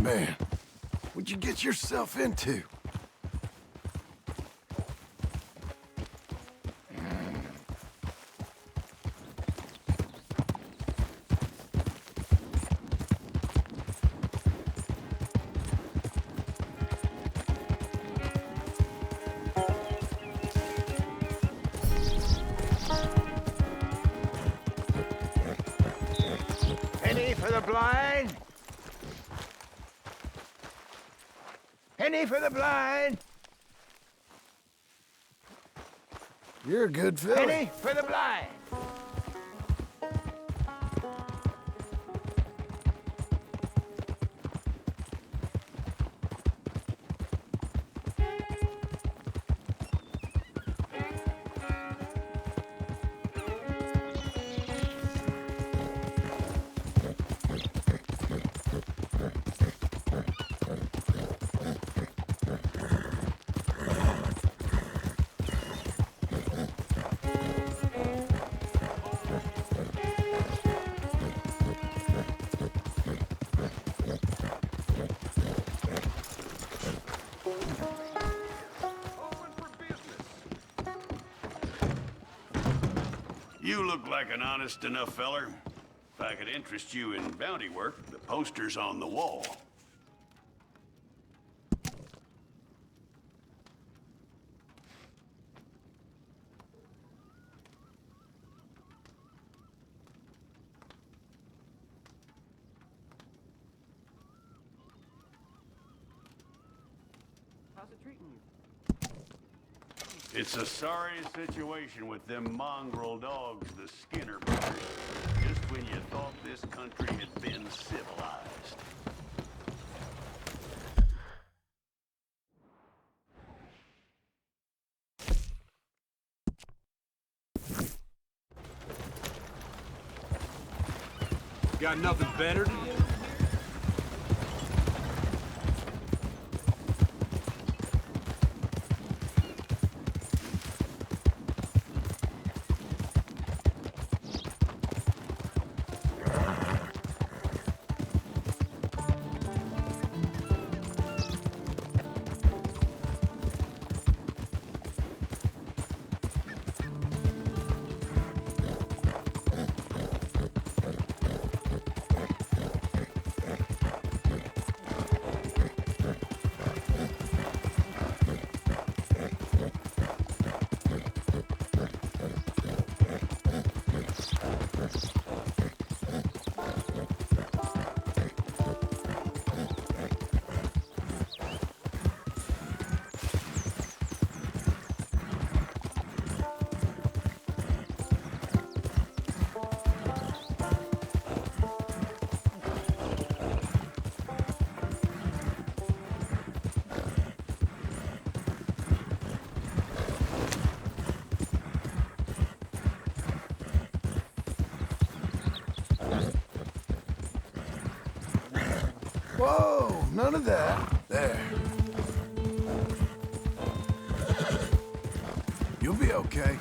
Man, what'd you get yourself into? Penny for the blind. Penny for the blind. You're a good filly. Penny for the blind. You look like an honest enough feller. If I could interest you in bounty work, the poster's on the wall. How's it treating you? It's a sorry situation with them mongrel dogs, the Skinner brothers. Just when you thought this country had been civilized. Got nothing better to do? Whoa, none of that. There. You'll be okay.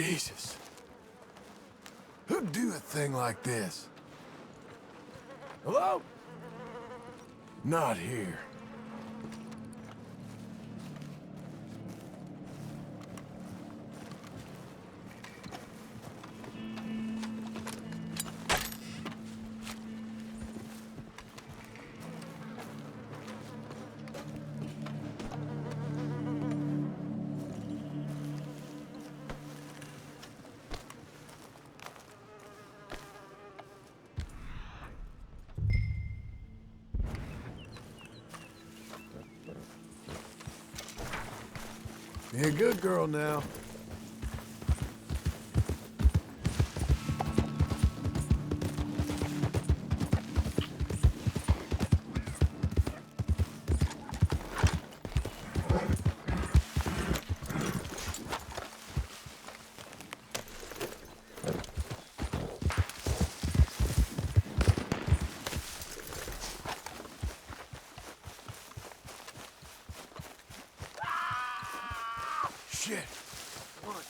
Jesus. Who'd do a thing like this? Hello? Not here. Be a good girl now. Shit. What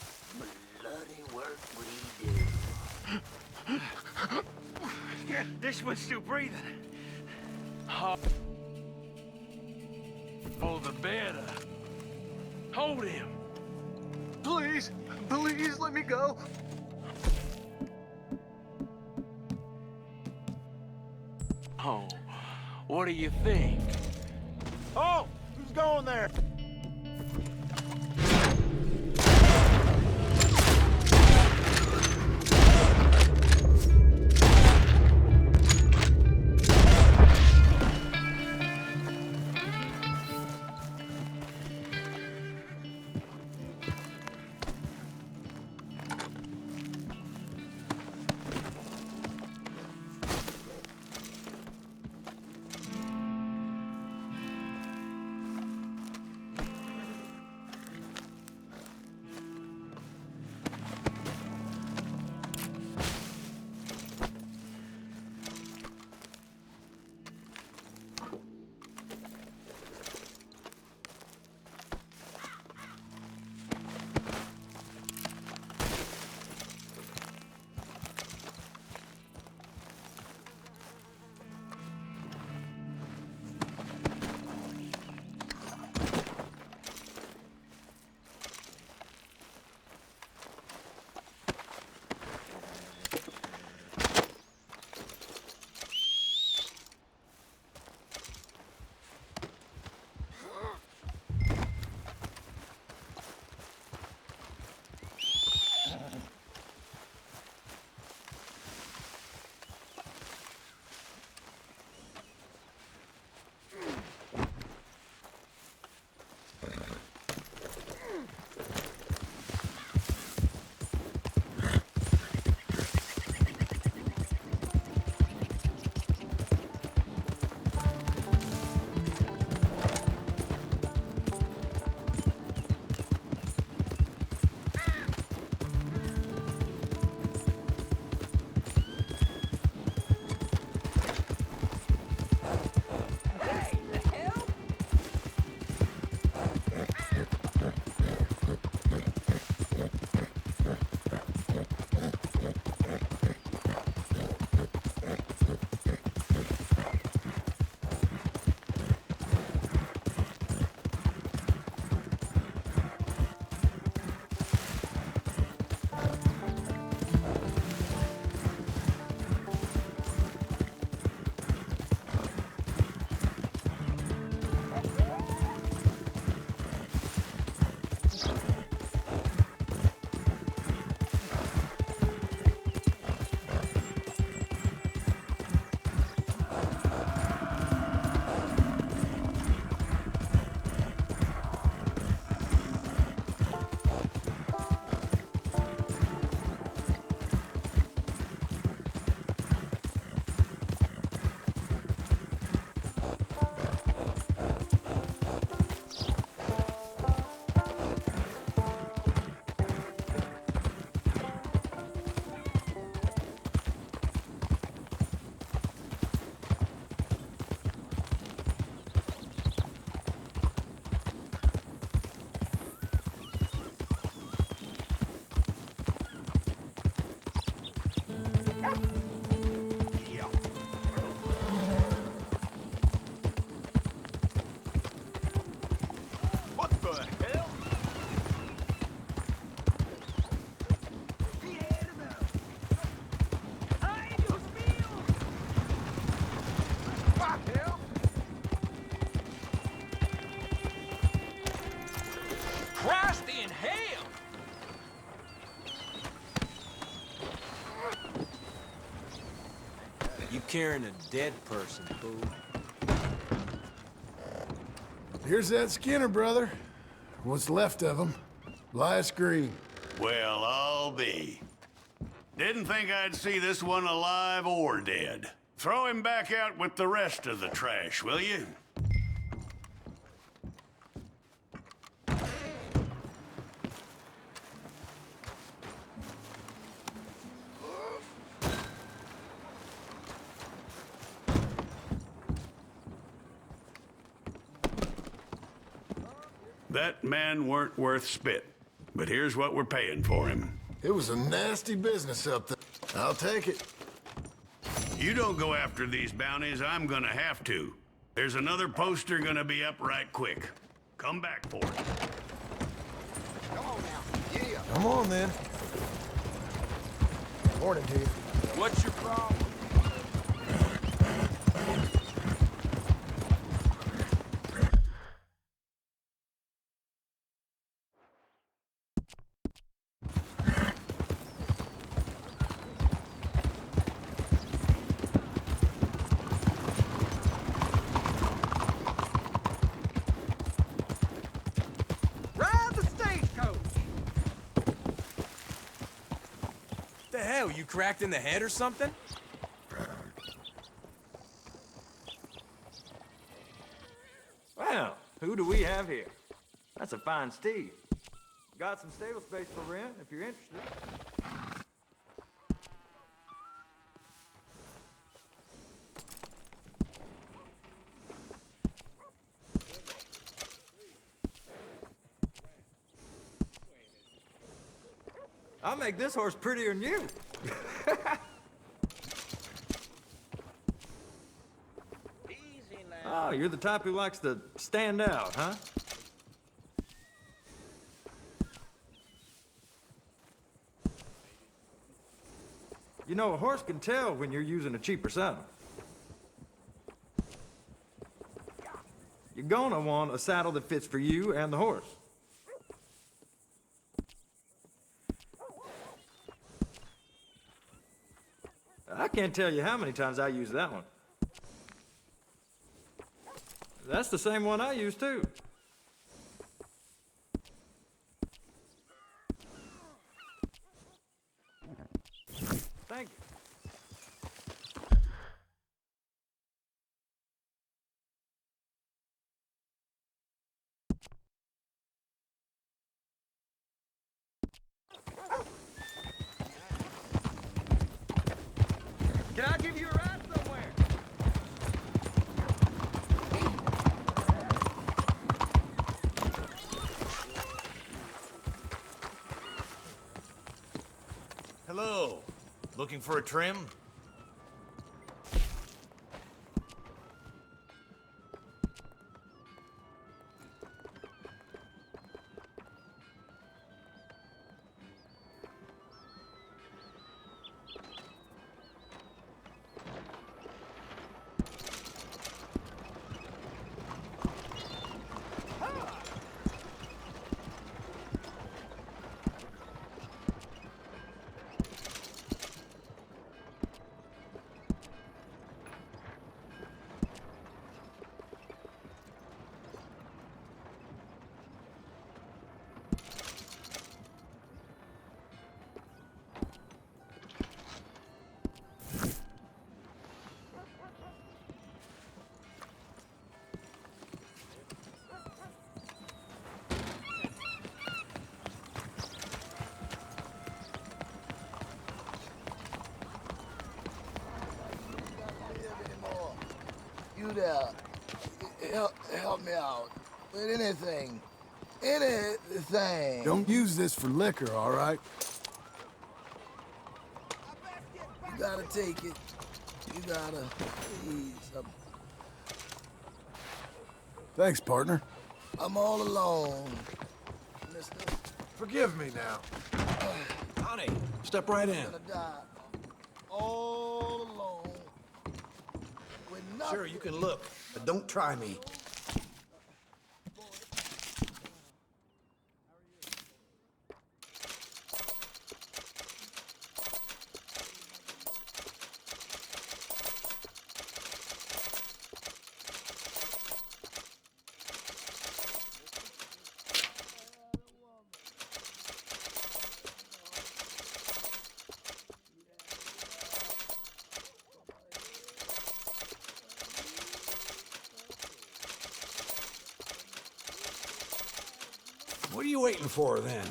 bloody work we do? Yeah, this one's still breathing. Oh, the better. Hold him. Please, please let me go. Oh, what do you think? Oh, who's going there? You carrying a dead person, fool. Here's that Skinner, brother. What's left of him. Last green. Well, I'll be. Didn't think I'd see this one alive or dead. Throw him back out with the rest of the trash, will you? That man weren't worth spit. But here's what we're paying for him. It was a nasty business up there. I'll take it. You don't go after these bounties, I'm gonna have to. There's another poster gonna be up right quick. Come back for it. Come on, then. Morning to you. What's your problem? Ride the stagecoach! The hell, you cracked in the head or something? Well, who do we have here? That's a fine steed. Got some stable space for rent if you're interested. I'll make this horse prettier than you. Oh, you're the type who likes to stand out, huh? You know, a horse can tell when you're using a cheaper saddle. You're gonna want a saddle that fits for you and the horse. I can't tell you how many times I use that one. That's the same one I use, too. Thank you. Can I give you a ride somewhere? Hello. Looking for a trim? You there. Help me out. With anything. Anything. Don't use this for liquor, all right? You gotta take it. You gotta... Please. Thanks, partner. I'm all alone, mister. Forgive me now. Honey, step right in. I'm gonna die. All alone. With nothing. Sure, you can look, but don't try me. you waiting for, then?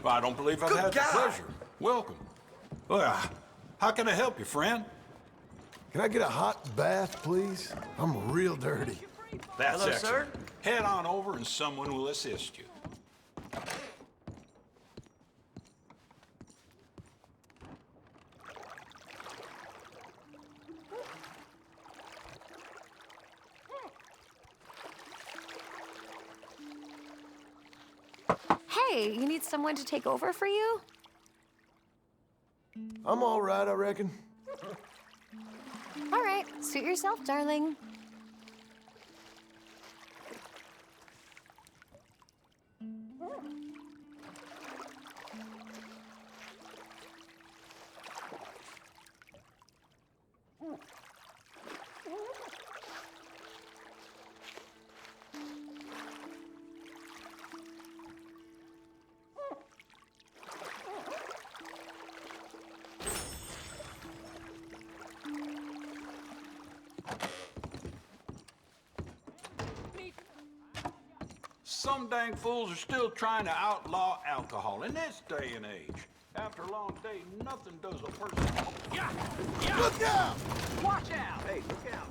Well, I don't believe I've had the pleasure. Welcome. Well, how can I help you, friend? Can I get a hot bath, please? I'm real dirty. That's Hello, excellent. sir. Head on over and someone will assist you. Hey, you need someone to take over for you? I'm all right, I reckon. All right, suit yourself, darling. Some dang fools are still trying to outlaw alcohol in this day and age. After a long day, nothing does a person. Yeah! Yeah! Look out! Watch out! Hey, look out!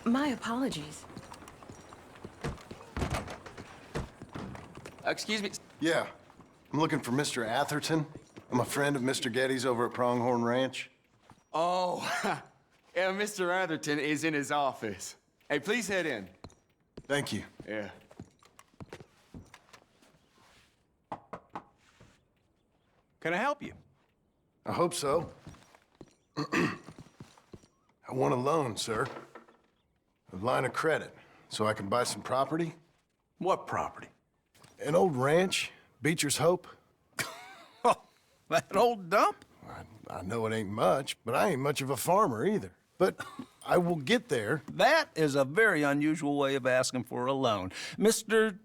My apologies. Excuse me. Yeah, I'm looking for Mr. Atherton. I'm a friend of Mr. Getty's over at Pronghorn Ranch. Oh, yeah, Mr. Atherton is in his office. Hey, please head in. Thank you. Yeah. Can I help you? I hope so. I want a loan, sir. A line of credit, so I can buy some property. What property? An old ranch, Beecher's Hope. Oh, that old dump? I know it ain't much, but I ain't much of a farmer either. But I will get there. That is a very unusual way of asking for a loan. Mr.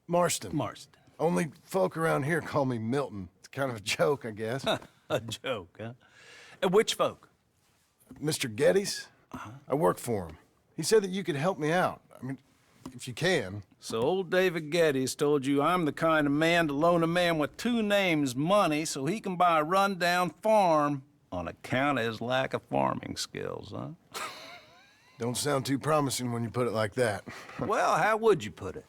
Marston. Marston. Only folk around here call me Milton. It's kind of a joke, I guess. A joke, huh? And which folk? Mr. Getty's? I work for him. He said that you could help me out. I mean, if you can. So old David Geddes told you I'm the kind of man to loan a man with two names money so he can buy a rundown farm on account of his lack of farming skills, huh? Don't sound too promising when you put it like that. Well, how would you put it?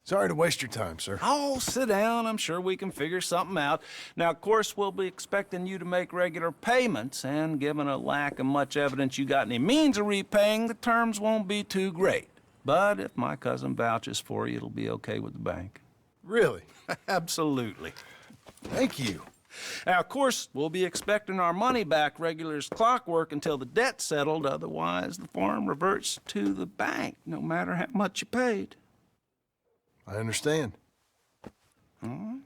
Sorry to waste your time, sir. Oh, sit down. I'm sure we can figure something out. Now, of course, we'll be expecting you to make regular payments, and given a lack of much evidence you got any means of repaying, the terms won't be too great. But if my cousin vouches for you, it'll be okay with the bank. Really? Absolutely. Thank you. Now, of course, we'll be expecting our money back regular as clockwork until the debt's settled. Otherwise, the farm reverts to the bank, no matter how much you paid. I understand. Well,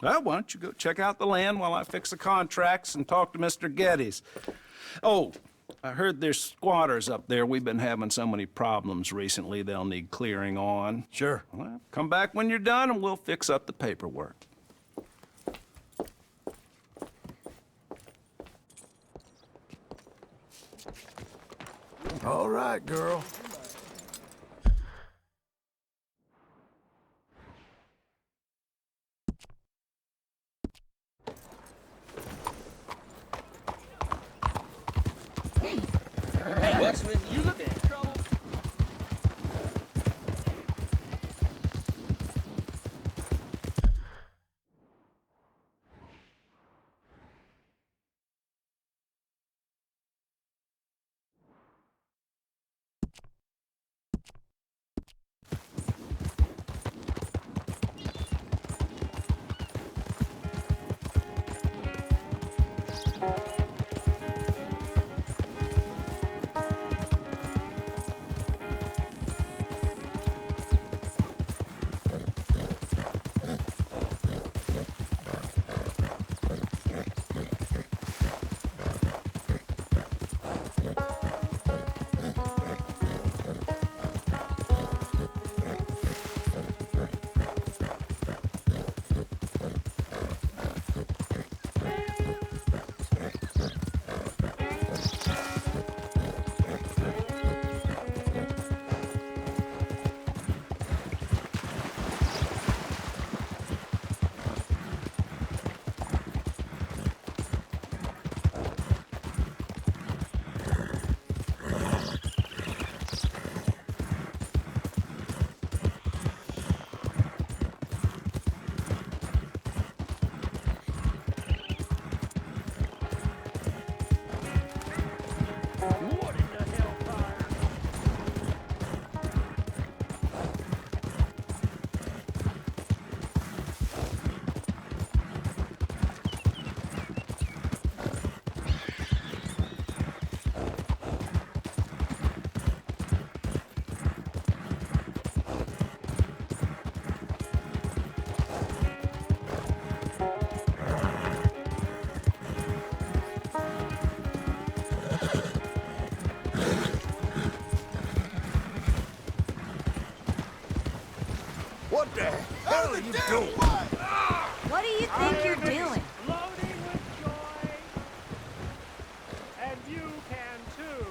why don't you go check out the land while I fix the contracts and talk to Mr. Geddes. Oh, I heard there's squatters up there. We've been having so many problems recently, they'll need clearing on. Sure. Well, come back when you're done and we'll fix up the paperwork. All right, girl. What's with you then? What in the hellfire? What the hell are you doing? What do you think you're doing? Loading with joy. And you can too.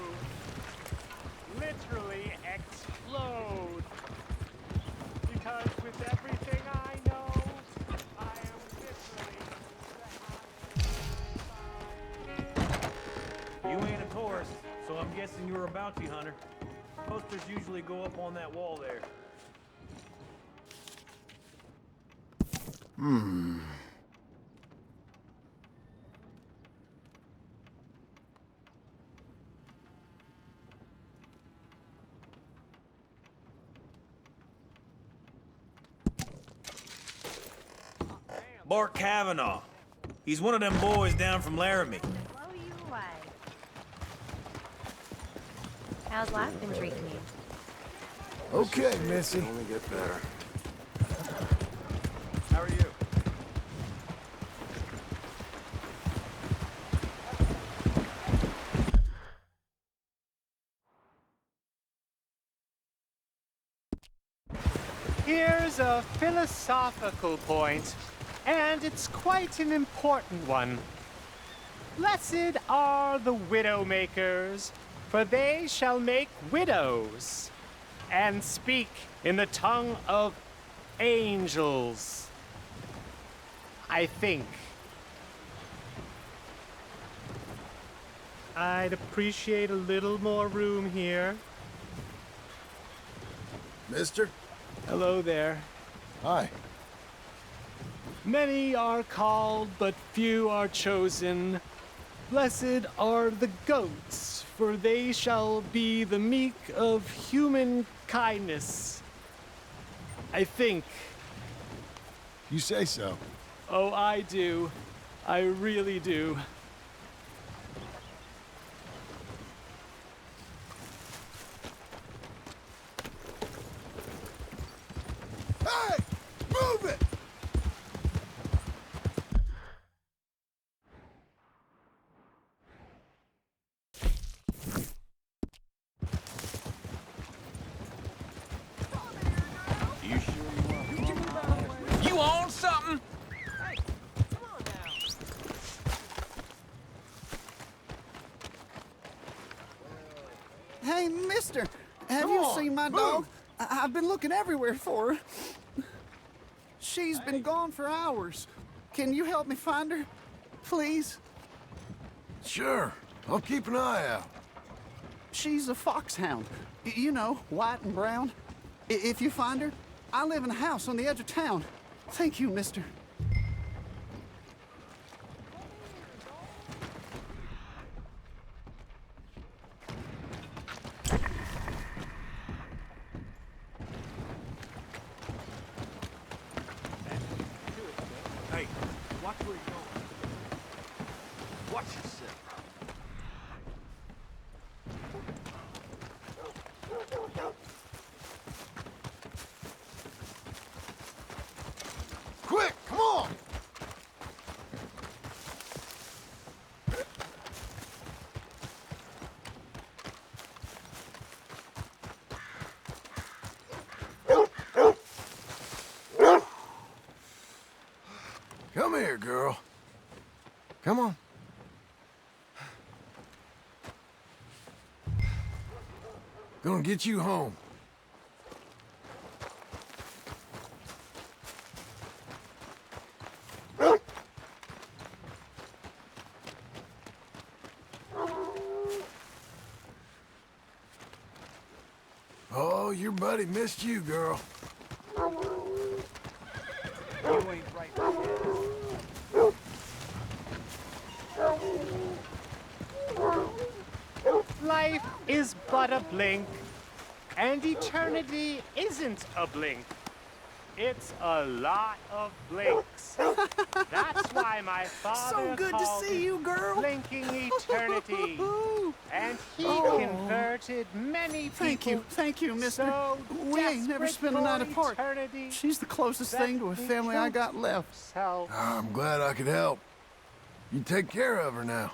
Literally explode. Because with everything I know, I am literally You ain't a tourist, so I'm guessing you're a bounty hunter. Posters usually go up on that wall there. Bart Kavanaugh. He's one of them boys down from Laramie. Blow you away. How's life been treating you? Okay, Missy. Only get better. How are you? Here's a philosophical point, and it's quite an important one. Blessed are the widow-makers, for they shall make widows, and speak in the tongue of angels. I think. I'd appreciate a little more room here. Mister? Hello there. Hi. Many are called, but few are chosen. Blessed are the goats, for they shall be the meek of human kindness. I think. You say so. Oh, I do. I really do. Hey! Move it! You sure you want You on something? Hey, mister, have you seen my dog? I've been looking everywhere for her. She's been gone for hours. Can you help me find her? Please? Sure. I'll keep an eye out. She's a foxhound. You know, white and brown. If you find her, I live in a house on the edge of town. Thank you, mister. Hey, watch where you're going. Watch yourself. Quick, come on! Come here, girl. Come on. Gonna get you home. Oh, your buddy missed you, girl. You ain't right with Life is but a blink, and eternity isn't a blink. It's a lot of blinks. That's why my father So good to called see it you, girl. blinking eternity. And he converted many people. Thank you, mister. So We ain't never spent a night apart. eternity, She's the closest thing to a that family I he got left. himself. I'm glad I could help. You take care of her now.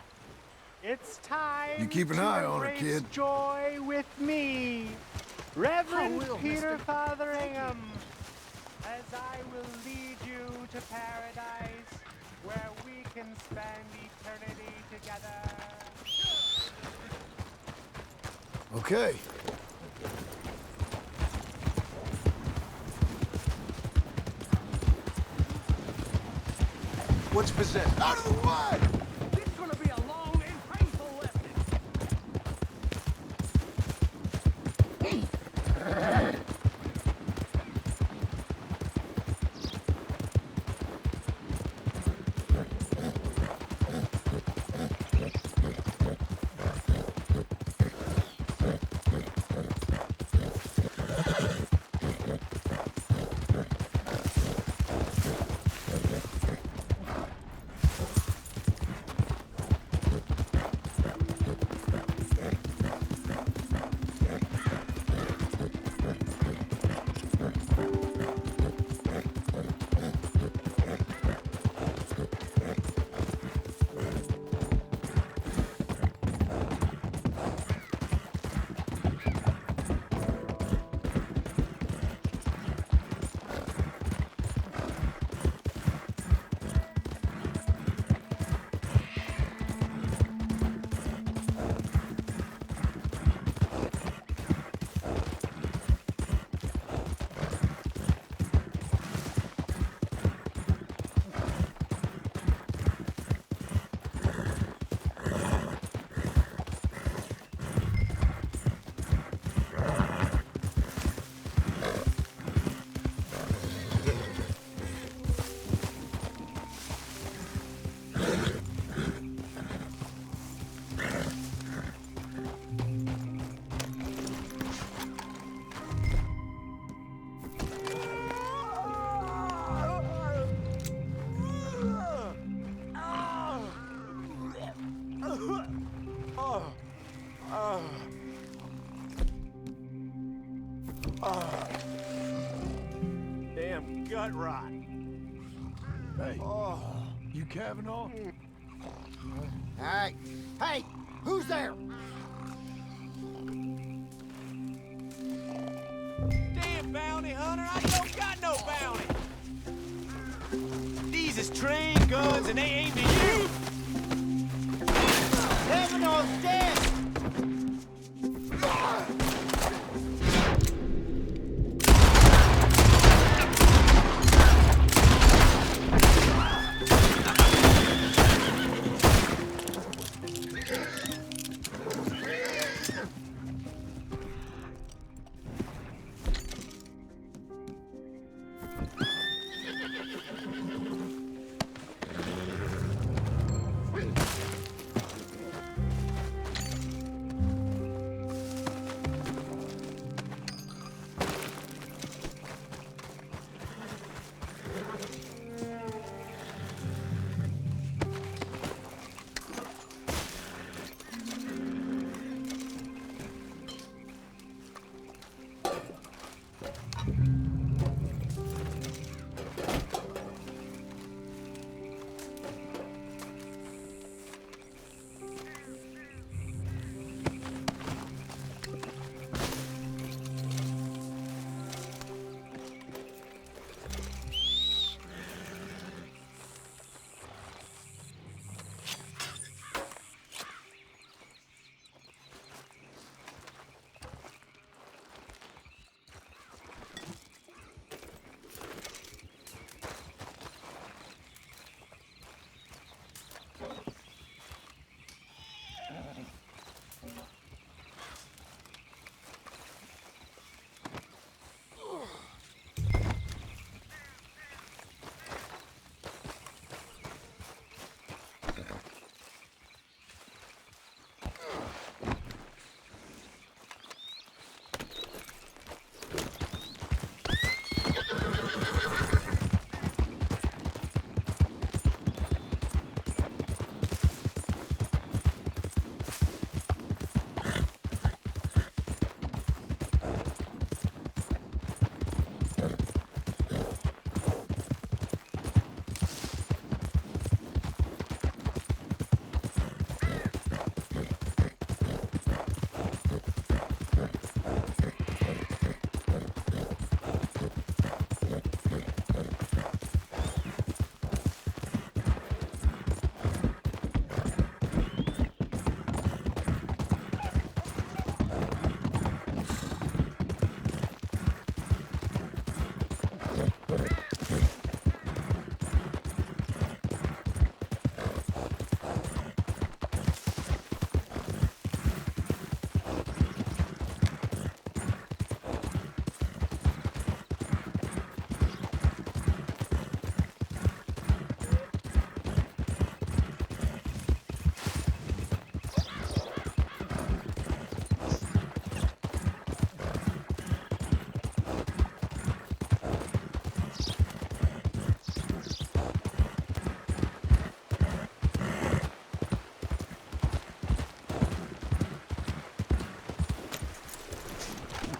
It's time You keep an to eye on her, embrace kid. joy with me, Reverend I will, Peter mister. Fotheringham, as I will lead you to paradise, where we can spend eternity together. Okay. What's possessed? Out of the way! It's gonna be a long and painful lesson. Damn gut rot. Hey, you Kavanaugh? Hey, hey, who's there? Damn bounty hunter, I don't got no bounty. These is trained guns and they aimed at you. Kavanaugh's dead!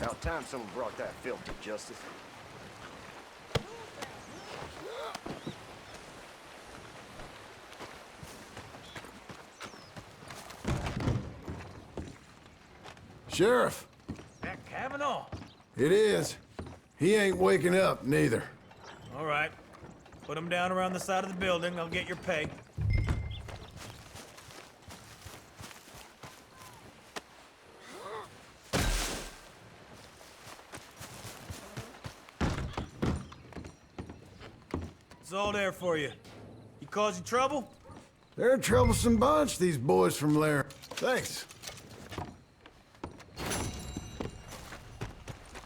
About time someone brought that filth to justice. Sheriff, That Kavanaugh? it is. He ain't waking up, neither. All right. Put him down around the side of the building. I'll get your pay. It's all there for you. He caused you trouble? They're a troublesome bunch, these boys from Lair. Thanks.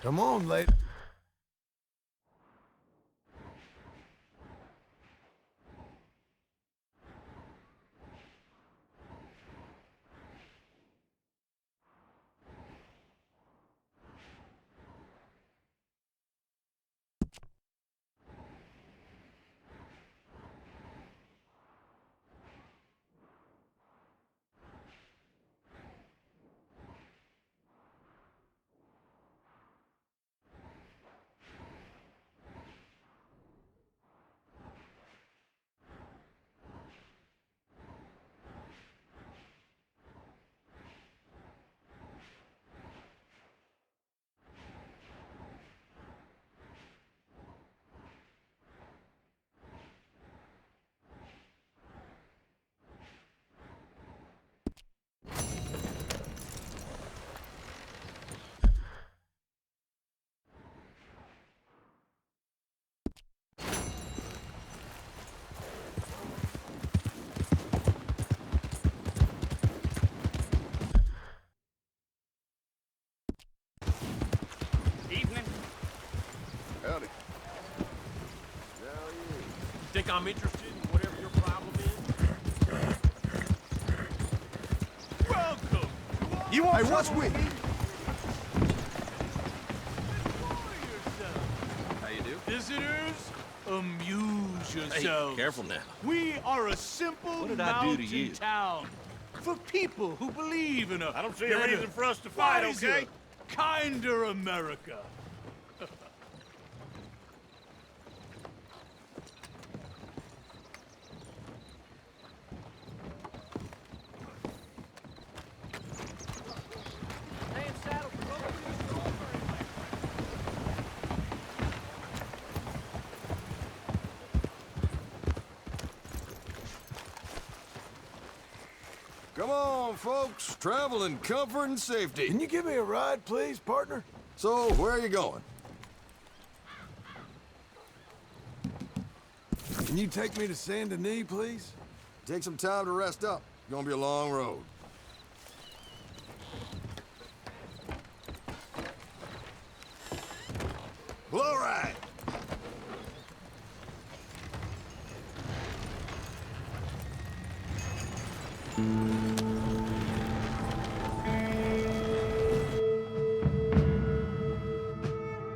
Come on, lady. Evening. Howdy. Think I'm interested in whatever your problem is? Welcome! You want Hey, what's trouble with me? How you do? Visitors, amuse yourselves. Hey, careful now. We are a simple What did I do to mountain you? town for people who believe in a I don't see a reason for us to fight, okay? Kinder America. Come on, folks. Travel in comfort and safety. Can you give me a ride, please, partner? So, where are you going? Can you take me to Saint Denis, please? Take some time to rest up. It's gonna be a long road. Well, all right.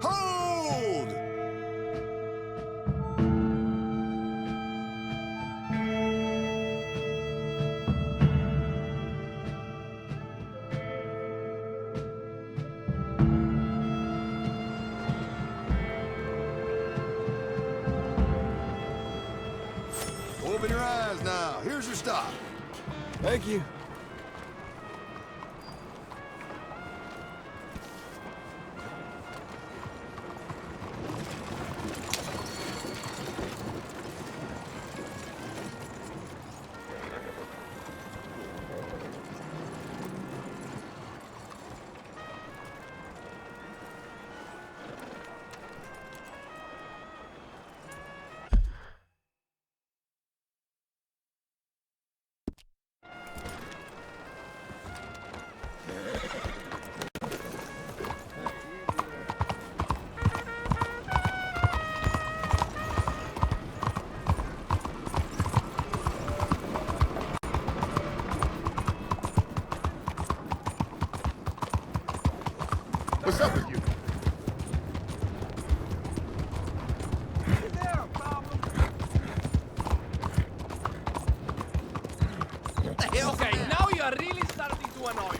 Hold! Open your eyes now. Here's your stop. Thank you. What's up with you? Okay, now you are really starting to annoy me.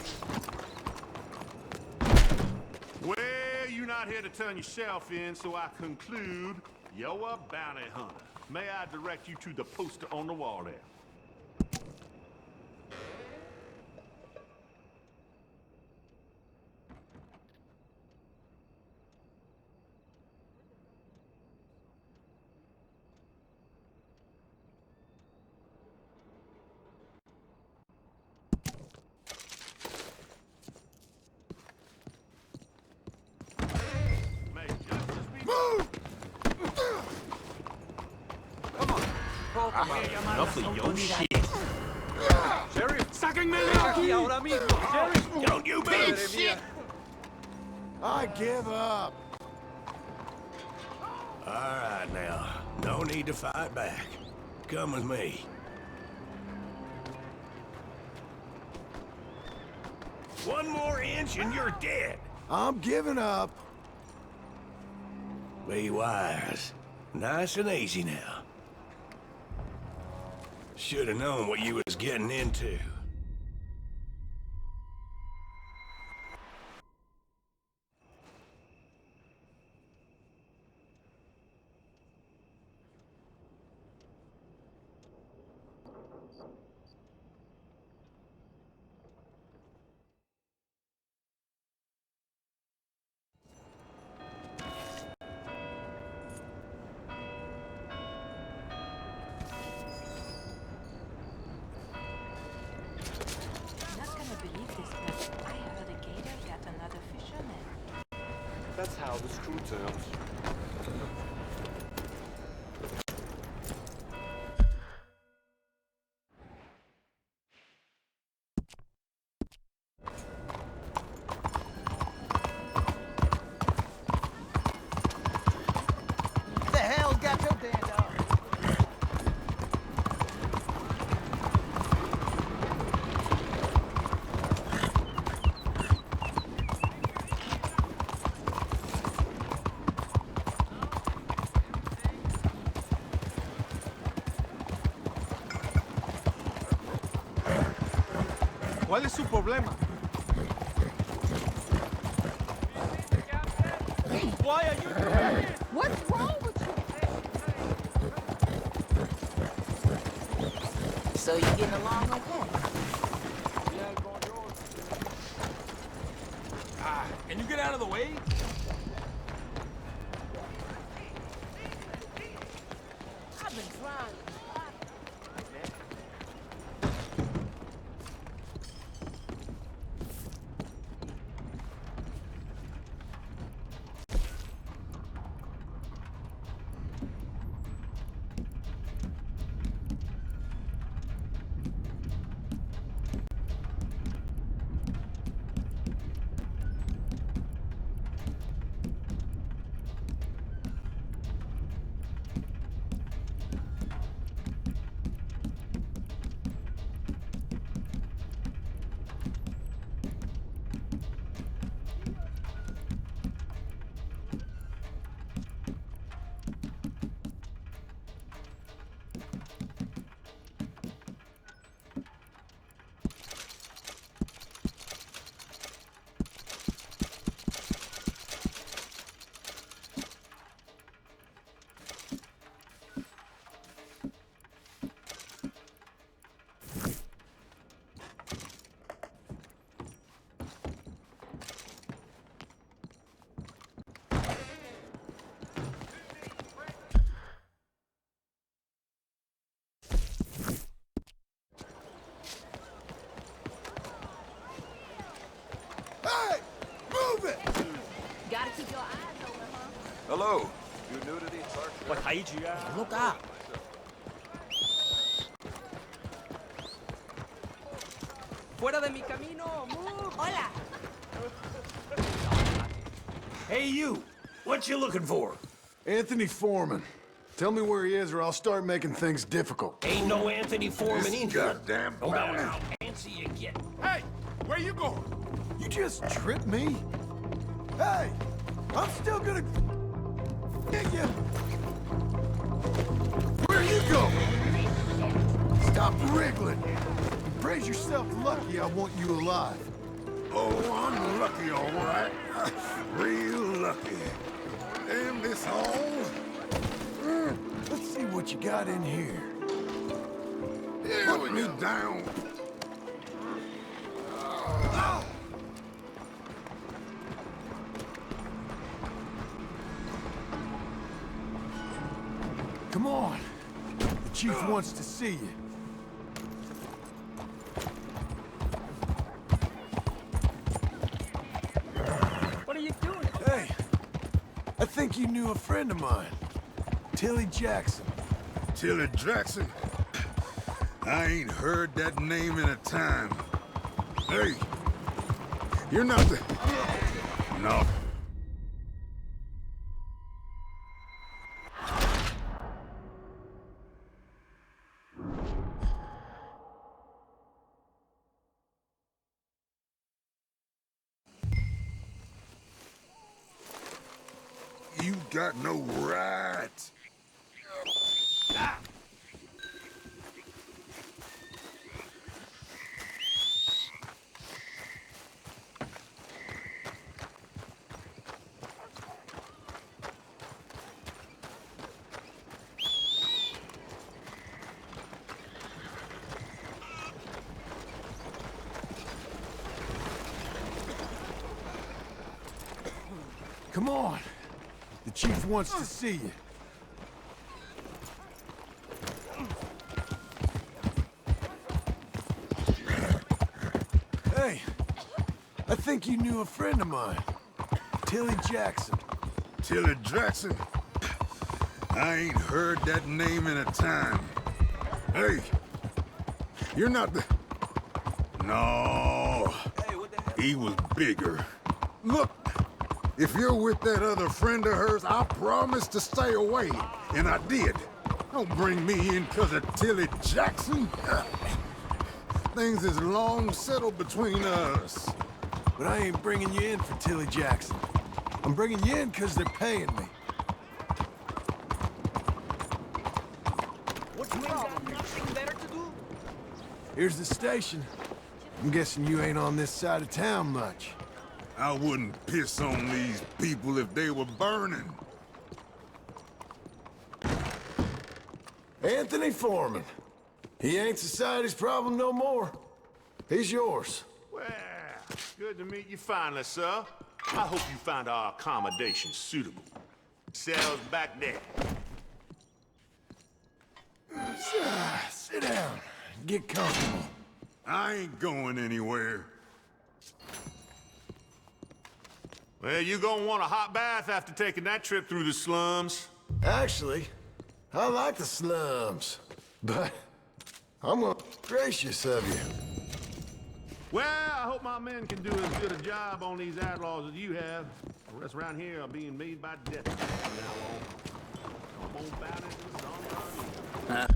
Well, not here to turn yourself in, so I conclude you're a bounty hunter. May I direct you to the poster on the wall there? Enough of your shit. Sheriff, sáquenme de aquí ahora mismo. Sheriff, don't you be shit! I give up. All right now, no need to fight back. Come with me. One more inch and you're dead. I'm giving up. Be wise. Nice and easy now. Should have known what you was getting into. That's how the screw turns. The hell's got your damn dog? ¿Cuál es su problema? Why are you doing it? What's wrong with you? So you getting along okay? Can you get out of the way? I've been trying. Hey! Move it! Gotta keep your eyes open, huh? Hello. You new to these parts? Look out. Fuera de mi camino. Move. Hola. Hey, you. What you looking for? Anthony Foreman. Tell me where he is or I'll start making things difficult. Ain't no Anthony Foreman in here. Goddamn No matter how fancy you get. Hey, where you going? You just tripped me? Hey! I'm still gonna get you! Where you going? Stop wriggling! Praise yourself lucky I want you alive. Oh, I'm lucky, all right. Real lucky. Damn this hole. Let's see what you got in here. Put me down. Come on. The chief wants to see you. What are you doing? Hey, I think you knew a friend of mine. Tilly Jackson. Tilly Jackson? I ain't heard that name in a time. Hey, you're not the... No. You got no right. Ah. Come on. The chief wants to see you. Hey, I think you knew a friend of mine. Tilly Jackson. Tilly Jackson? I ain't heard that name in a time. Hey, you're not the... No. He was bigger. Look, if you're with that other friend of hers, I promised to stay away, and I did. Don't bring me in because of Tilly Jackson. Things is long settled between us. But I ain't bringing you in for Tilly Jackson. I'm bringing you in because they're paying me. What's the problem? Nothing better to do? Here's the station. I'm guessing you ain't on this side of town much. I wouldn't piss on these people if they were burning. Anthony Foreman. He ain't society's problem no more. He's yours. Well, good to meet you finally, sir. I hope you find our accommodation suitable. Cells back there. Sit down. Get comfortable. I ain't going anywhere. Well, you gonna want a hot bath after taking that trip through the slums. Actually, I like the slums, but I'm gracious of you. Well, I hope my men can do as good a job on these outlaws as you have. The rest around here are being made by death from now on. Come on, bout it, it's on our knees.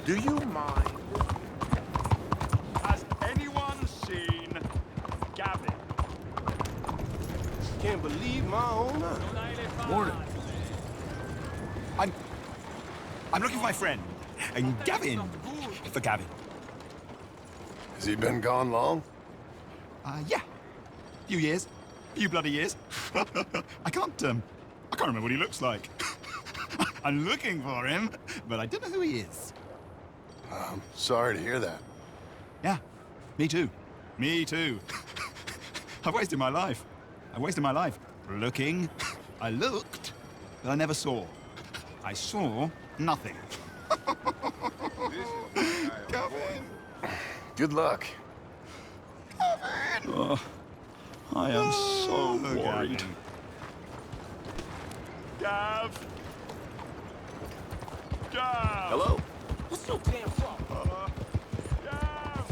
Do you mind? Has anyone seen Gavin? Can't believe my own eyes. Morning. I'm looking for my friend. And Gavin. For Gavin. Has he been gone long? Yeah. Few years. Few bloody years. I can't remember what he looks like. I'm looking for him, but I don't know who he is. I'm sorry to hear that. Yeah, me too. Me too. I've wasted my life. I wasted my life looking. I looked, but I never saw. I saw nothing. Come in. Good luck. Oh, I am so worried. Gav! Gav! Hello? What's your damn fault? Gav!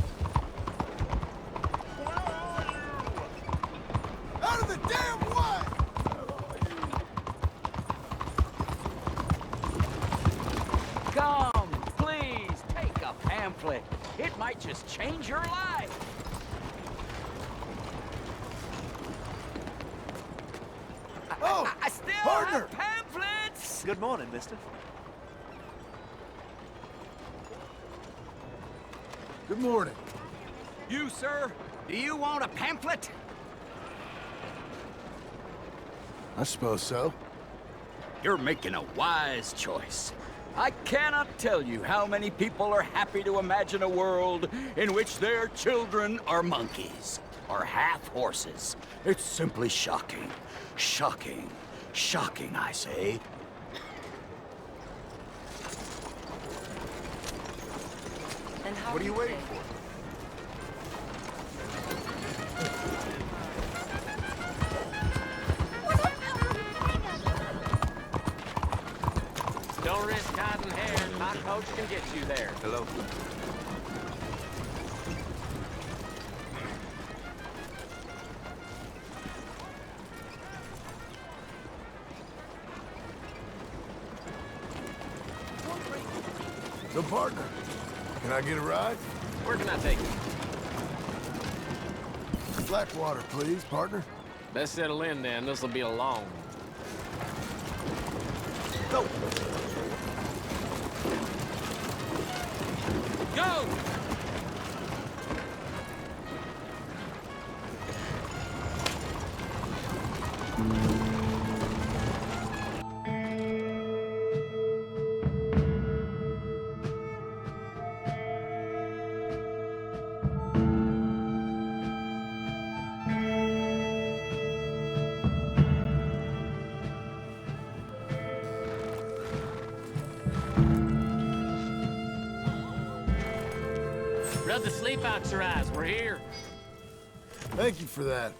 Where are you? Out of the damn way! Come, please, take a pamphlet. It might just change your life. Oh, I still partner! have pamphlets! Good morning, mister. Good morning. You, sir, do you want a pamphlet? I suppose so. You're making a wise choice. I cannot tell you how many people are happy to imagine a world in which their children are monkeys, or half horses. It's simply shocking. Shocking. Shocking, I say. And how What are you waiting for? Don't risk hiding hair. My coach can get you there. Hello? So, partner, can I get a ride? Where can I take you? Blackwater, please, partner. Best settle in then. This'll be a long one. Go! Go! Rub the sleep out your eyes. We're here. Thank you for that.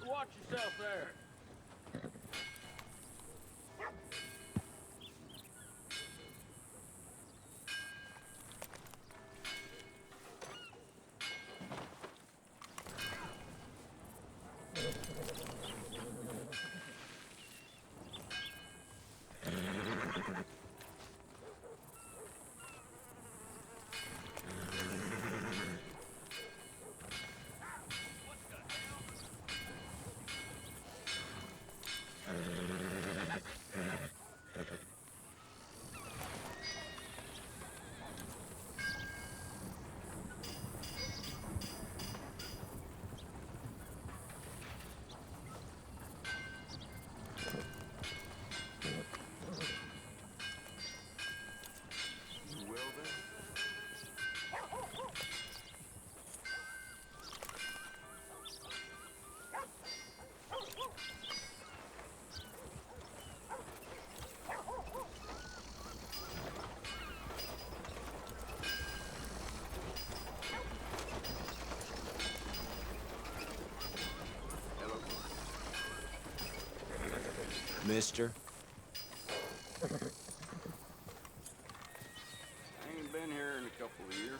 Watch yourself there. Mister? I ain't been here in a couple of years.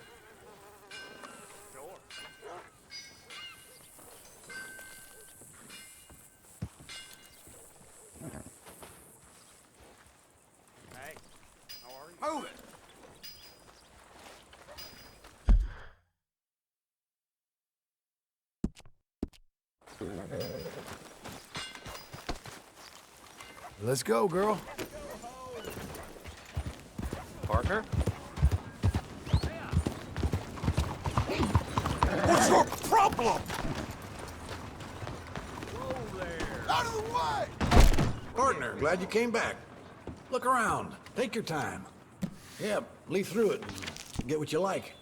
Hey, how are you? Move it! Let's go, girl. Partner? What's your problem? Out of the way! Partner, glad you came back. Look around. Take your time. Yeah, leaf through it and get what you like.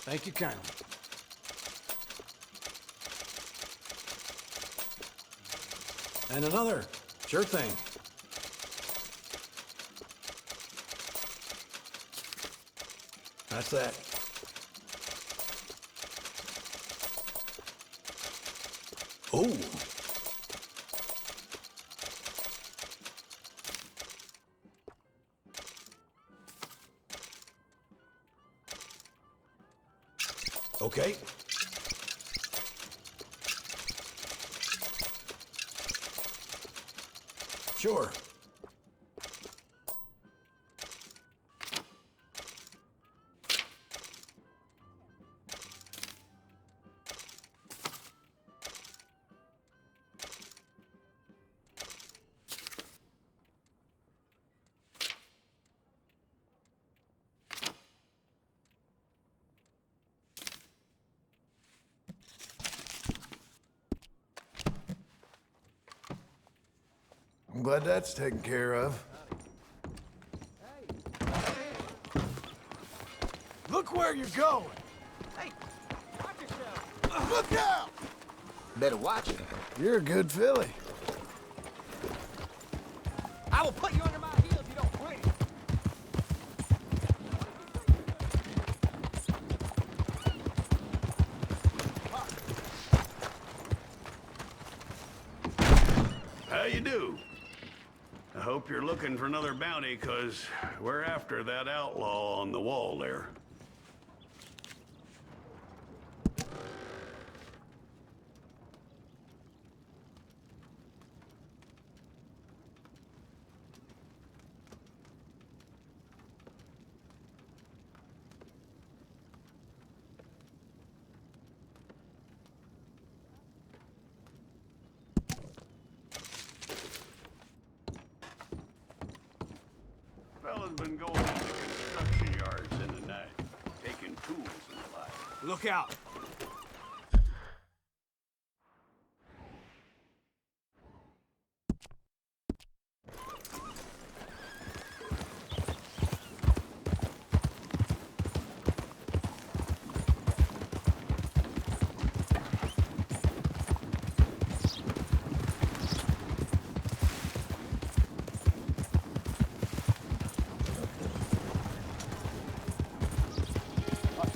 Thank you kindly. And another. Sure thing. That's that. Oh. Okay. Sure. I'm glad that's taken care of. Look where you're going! Hey, watch yourself. Look out! Better watch it. You're a good filly. I will put you under my heel if you don't quit. How you do? I hope you're looking for another bounty, 'cause we're after that outlaw on the wall there. Fella's been going into construction yards in the night, taking tools and the like. Look out!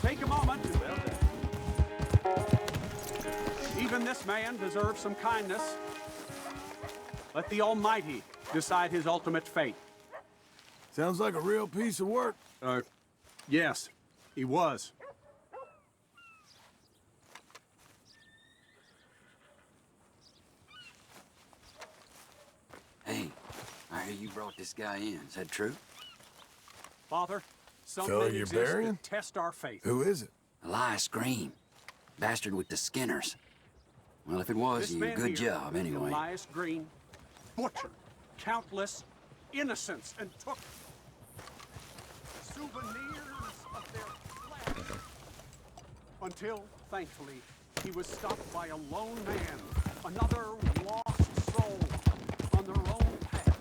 Take a moment. Even this man deserves some kindness. Let the Almighty decide his ultimate fate. Sounds like a real piece of work. Yes, he was. Hey, I hear you brought this guy in. Is that true? Father, some Fella men you're exist burying? to test our faith. Who is it? Elias Green. Bastard with the Skinners. Well, if it was This you, man good here, job, anyway. Elias Green, butchered countless innocents and took souvenirs of their flesh. Until, thankfully, he was stopped by a lone man, another lost soul on their own path.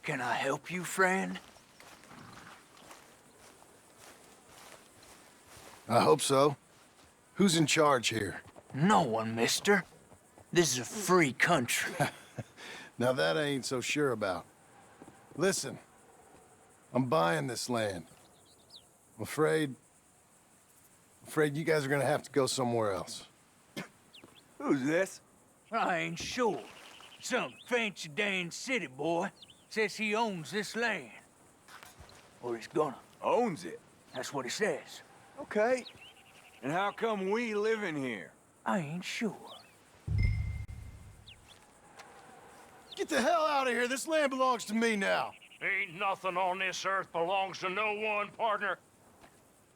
Can I help you, friend? I hope so. Who's in charge here? No one, mister. This is a free country. Now that I ain't so sure about. Listen, I'm buying this land. I'm afraid you guys are gonna have to go somewhere else. Who's this? I ain't sure. Some fancy Dan city boy says he owns this land. Or he's gonna. Owns it? That's what he says. Okay. And how come we live in here? I ain't sure. Get the hell out of here. This land belongs to me now. Ain't nothing on this earth belongs to no one, partner.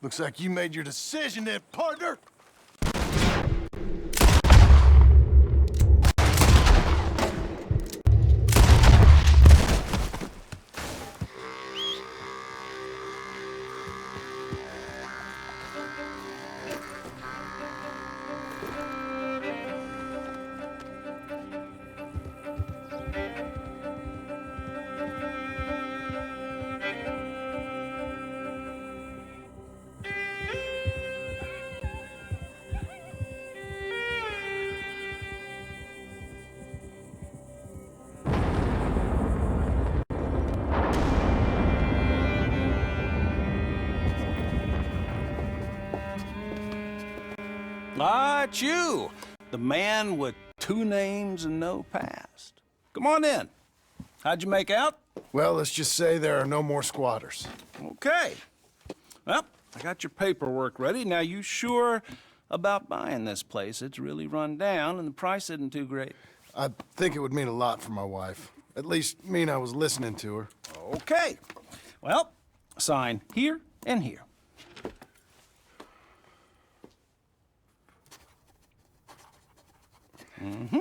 Looks like you made your decision then, partner. Ah, it's you, the man with 2 names and no past. Come on in. How'd you make out? Well, let's just say there are no more squatters. Okay. Well, I got your paperwork ready. Now, you sure about buying this place? It's really run down, and the price isn't too great. I think it would mean a lot for my wife. At least mean I was listening to her. Okay. Well, sign here and here. Mm-hmm.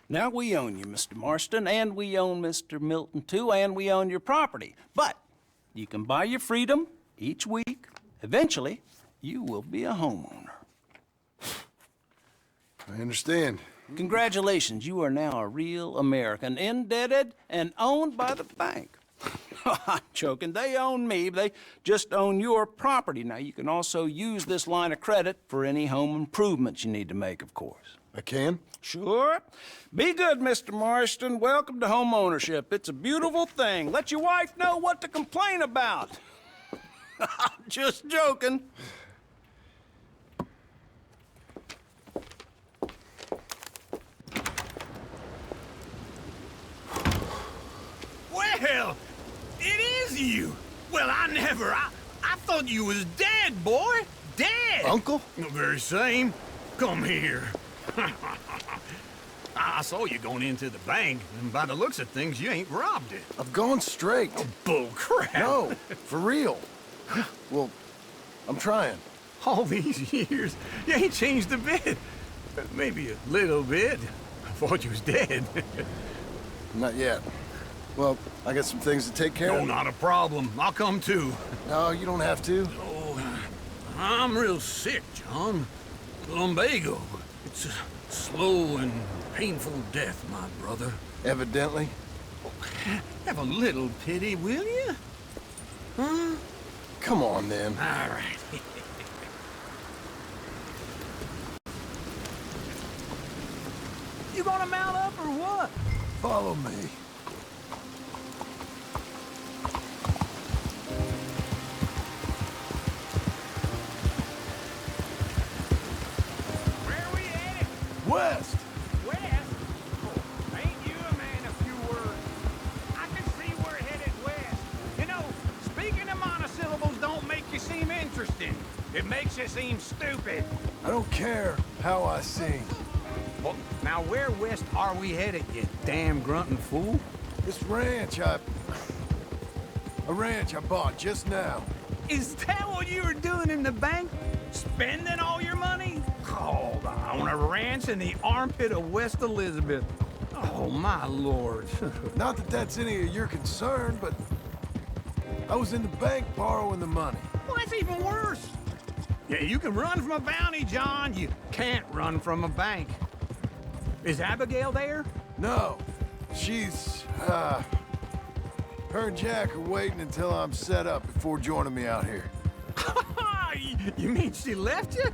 Now, we own you, Mr. Marston, and we own Mr. Milton, too, and we own your property. But you can buy your freedom each week. Eventually, you will be a homeowner. I understand. Congratulations, you are now a real American, indebted and owned by the bank. I'm joking. They own me. They just own your property. Now, you can also use this line of credit for any home improvements you need to make, of course. I can? Sure. Be good, Mr. Marston. Welcome to home ownership. It's a beautiful thing. Let your wife know what to complain about. Just joking. Well, it is you. Well, I thought you was dead, boy. Dead. Uncle? The very same. Come here. I saw you going into the bank, and by the looks of things, you ain't robbed it. I've gone straight. Oh, bull crap. No, for real. Well, I'm trying. All these years, you ain't changed a bit. Maybe a little bit. I thought you was dead. Not yet. Well, I got some things to take care of. No, not a problem. I'll come too. No, you don't have to. Oh, I'm real sick, John. Lumbago. It's a slow and painful death, my brother. Evidently. Have a little pity, will you? Huh? Come on, then. All right. You gonna mount up or what? Follow me. West! West? Oh, ain't you a man of few words? I can see we're headed west. You know, speaking of monosyllables don't make you seem interesting. It makes you seem stupid. I don't care how I sing. Well, now where west are we headed, you damn grunting fool? This ranch a ranch I bought just now. Is that what you were doing in the bank? Spending all your money? Oh, on a ranch in the armpit of West Elizabeth. Oh, my lord. Not that that's any of your concern, but I was in the bank borrowing the money. Well, that's even worse. Yeah, you can run from a bounty, John. You can't run from a bank. Is Abigail there? No. She's, her and Jack are waiting until I'm set up before joining me out here. You mean she left you?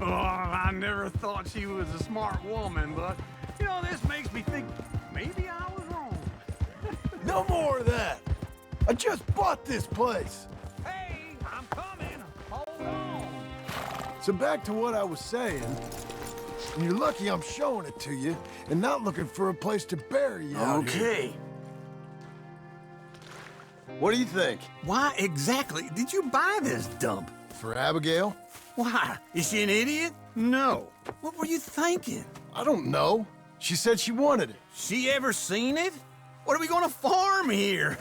Oh, I never thought she was a smart woman, but, you know, this makes me think maybe I was wrong. No more of that. I just bought this place. Hey, I'm coming. Hold on. So back to what I was saying. And you're lucky I'm showing it to you and not looking for a place to bury you out here. Okay. What do you think? Why exactly did you buy this dump? For Abigail? Why? Is she an idiot? No. What were you thinking? I don't know. She said she wanted it. She ever seen it? What are we gonna farm here?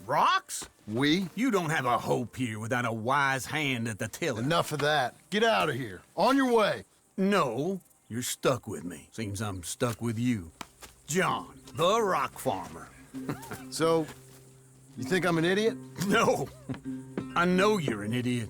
Rocks? We? You don't have a hope here without a wise hand at the tiller. Enough of that. Get out of here. On your way. No, you're stuck with me. Seems I'm stuck with you. John, the rock farmer. So, you think I'm an idiot? No. I know you're an idiot.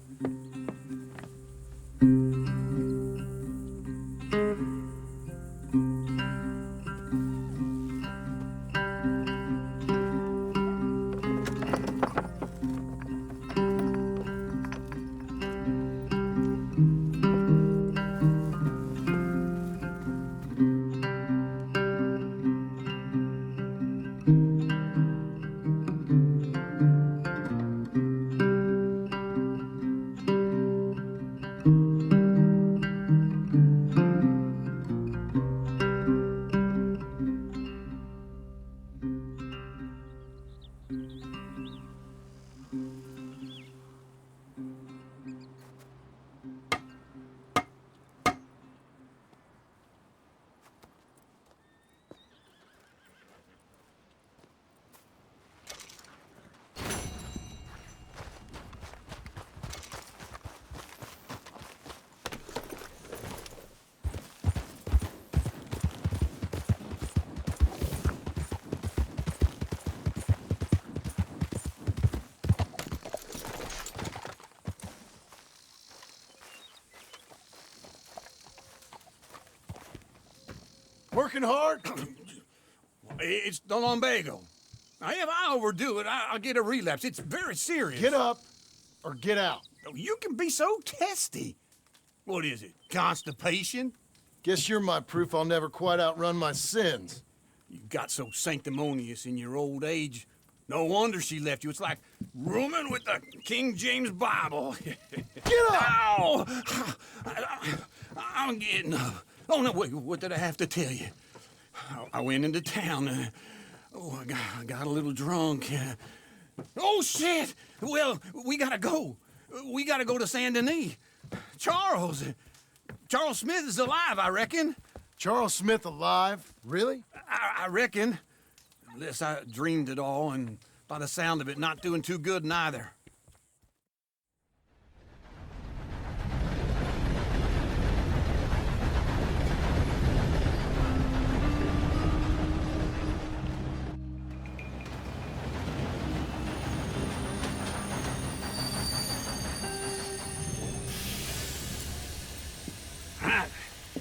Working hard? It's the lumbago. Now, if I overdo it, I'll get a relapse. It's very serious. Get up or get out. You can be so testy. What is it, constipation? Guess you're my proof I'll never quite outrun my sins. You got so sanctimonious in your old age. No wonder she left you. It's like rooming with the King James Bible. Get up! Ow! I'm getting up. Oh, no, wait, what did I have to tell you? I went into town. I got a little drunk. Oh, shit! Well, we gotta go. We gotta go to Saint Denis. Charles Smith is alive, I reckon. Charles Smith alive? Really? I reckon. Unless I dreamed it all, and by the sound of it, not doing too good neither.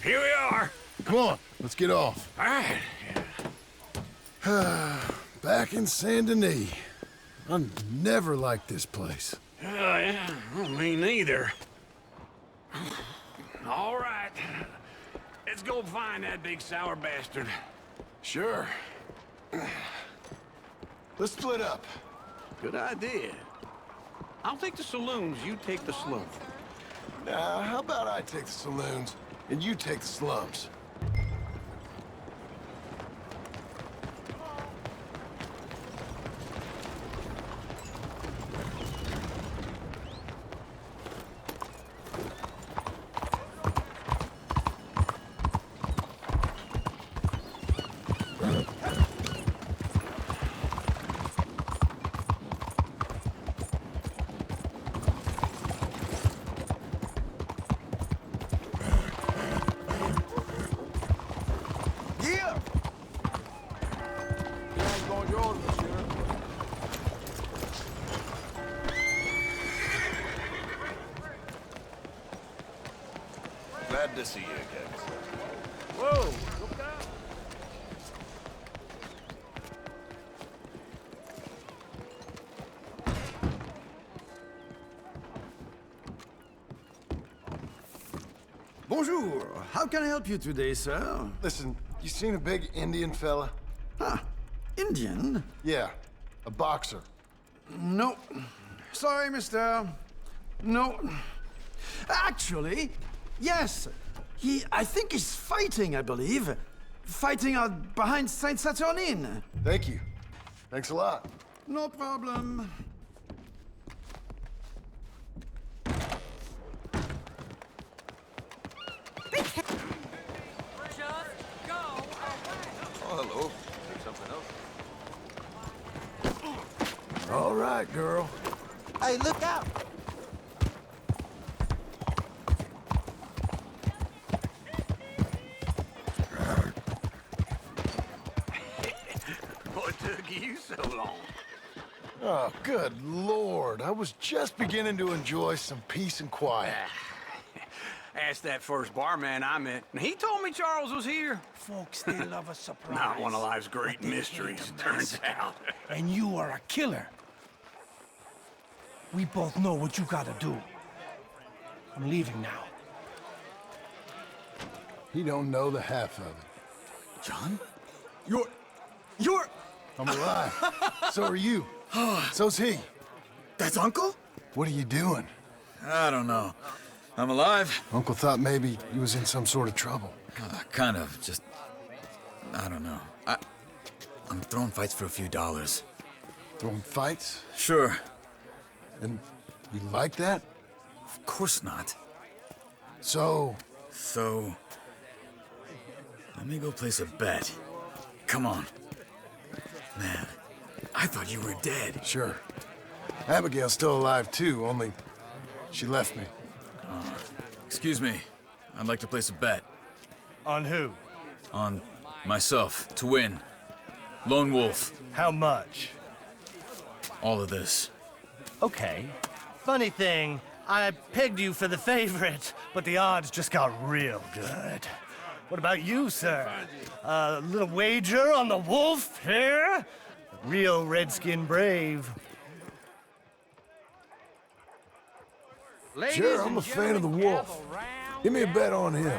Here we are. Come on, let's get off. All right. Back in Saint Denis. I never liked this place. Yeah, well, me neither. All right. Let's go find that big sour bastard. Sure. Let's split up. Good idea. I'll take the saloons, you take the slums. Now, how about I take the saloons and you take the slums? to see you again. Whoa, look out. Bonjour. How can I help you today, sir? Listen, you seen a big Indian fella? Ah, Indian? Yeah, a boxer. No. Sorry, mister. No. Actually, yes. I think he's fighting, I believe. Fighting out behind Saint Saturnine. Thank you. Thanks a lot. No problem. Oh, hello. There's something else. All right, girl. Hey, look out! What took you so long? Oh, good Lord. I was just beginning to enjoy some peace and quiet. Asked that first barman I met, and he told me Charles was here. Folks, they love a surprise. Not one of life's great mysteries, turns out. And you are a killer. We both know what you gotta do. I'm leaving now. He don't know the half of it. John? You're... I'm alive. So are you. So's he. That's Uncle? What are you doing? I don't know. I'm alive. Uncle thought maybe he was in some sort of trouble. Kind of. Just... I don't know. I'm throwing fights for a few dollars. Throwing fights? Sure. And you like that? Of course not. So... Let me go place a bet. Come on. Man, I thought you were dead. Sure. Abigail's still alive too, only she left me. Excuse me. I'd like to place a bet. On who? On myself, to win. Lone Wolf. How much? All of this. Okay. Funny thing, I pegged you for the favorite, but the odds just got real good. What about you, sir? A little wager on the wolf here? Real redskin brave. Sure, I'm a fan of the wolf. Give me a bet on him.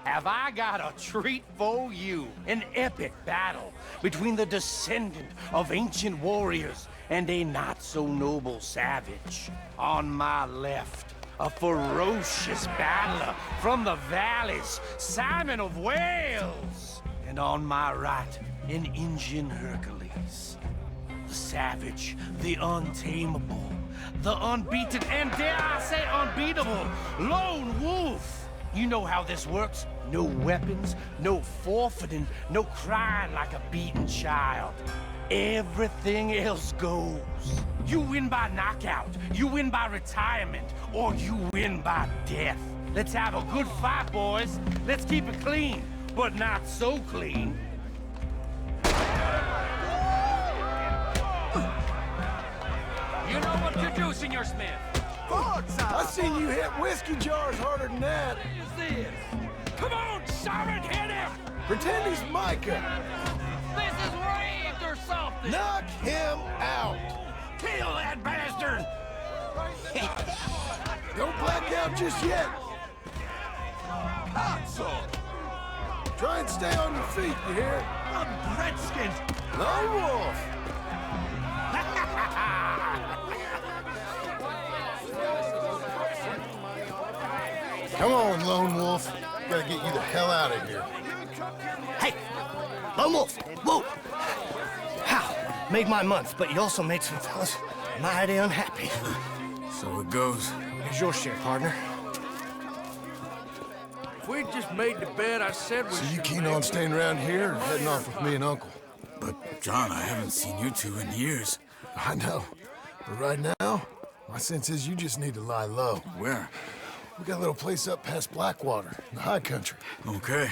Have I got a treat for you? An epic battle between the descendant of ancient warriors and a not-so-noble savage. On my left, a ferocious battler from the valleys, Simon of Wales. And on my right, an Indian Hercules. The savage, the untamable, the unbeaten, and dare I say unbeatable, Lone Wolf. You know how this works. No weapons, no forfeiting, no crying like a beaten child. Everything else goes. You win by knockout, you win by retirement, or you win by death. Let's have a good fight, boys. Let's keep it clean, but not so clean. You know what to do, Senor Smith. I seen you hit whiskey jars harder than that. What is this? Come on, Simon, hit him! Pretend he's Micah. This is rigged or something! Knock him out. Kill that bastard! Don't black out just yet. Try and stay on your feet, you hear? I'm Redskins! Lone Wolf! Come on, Lone Wolf. Gotta get you the hell out of here. Hey! Lone Wolf! Whoa! How? Made my month, but you also made some fellas mighty unhappy. So it goes. Here's your share, partner. If we just made the bet, I said we So you keen on staying around here or heading off with me and Uncle? But, John, I haven't seen you two in years. I know. But right now, my sense is you just need to lie low. Where? We got a little place up past Blackwater, in the high country. Okay.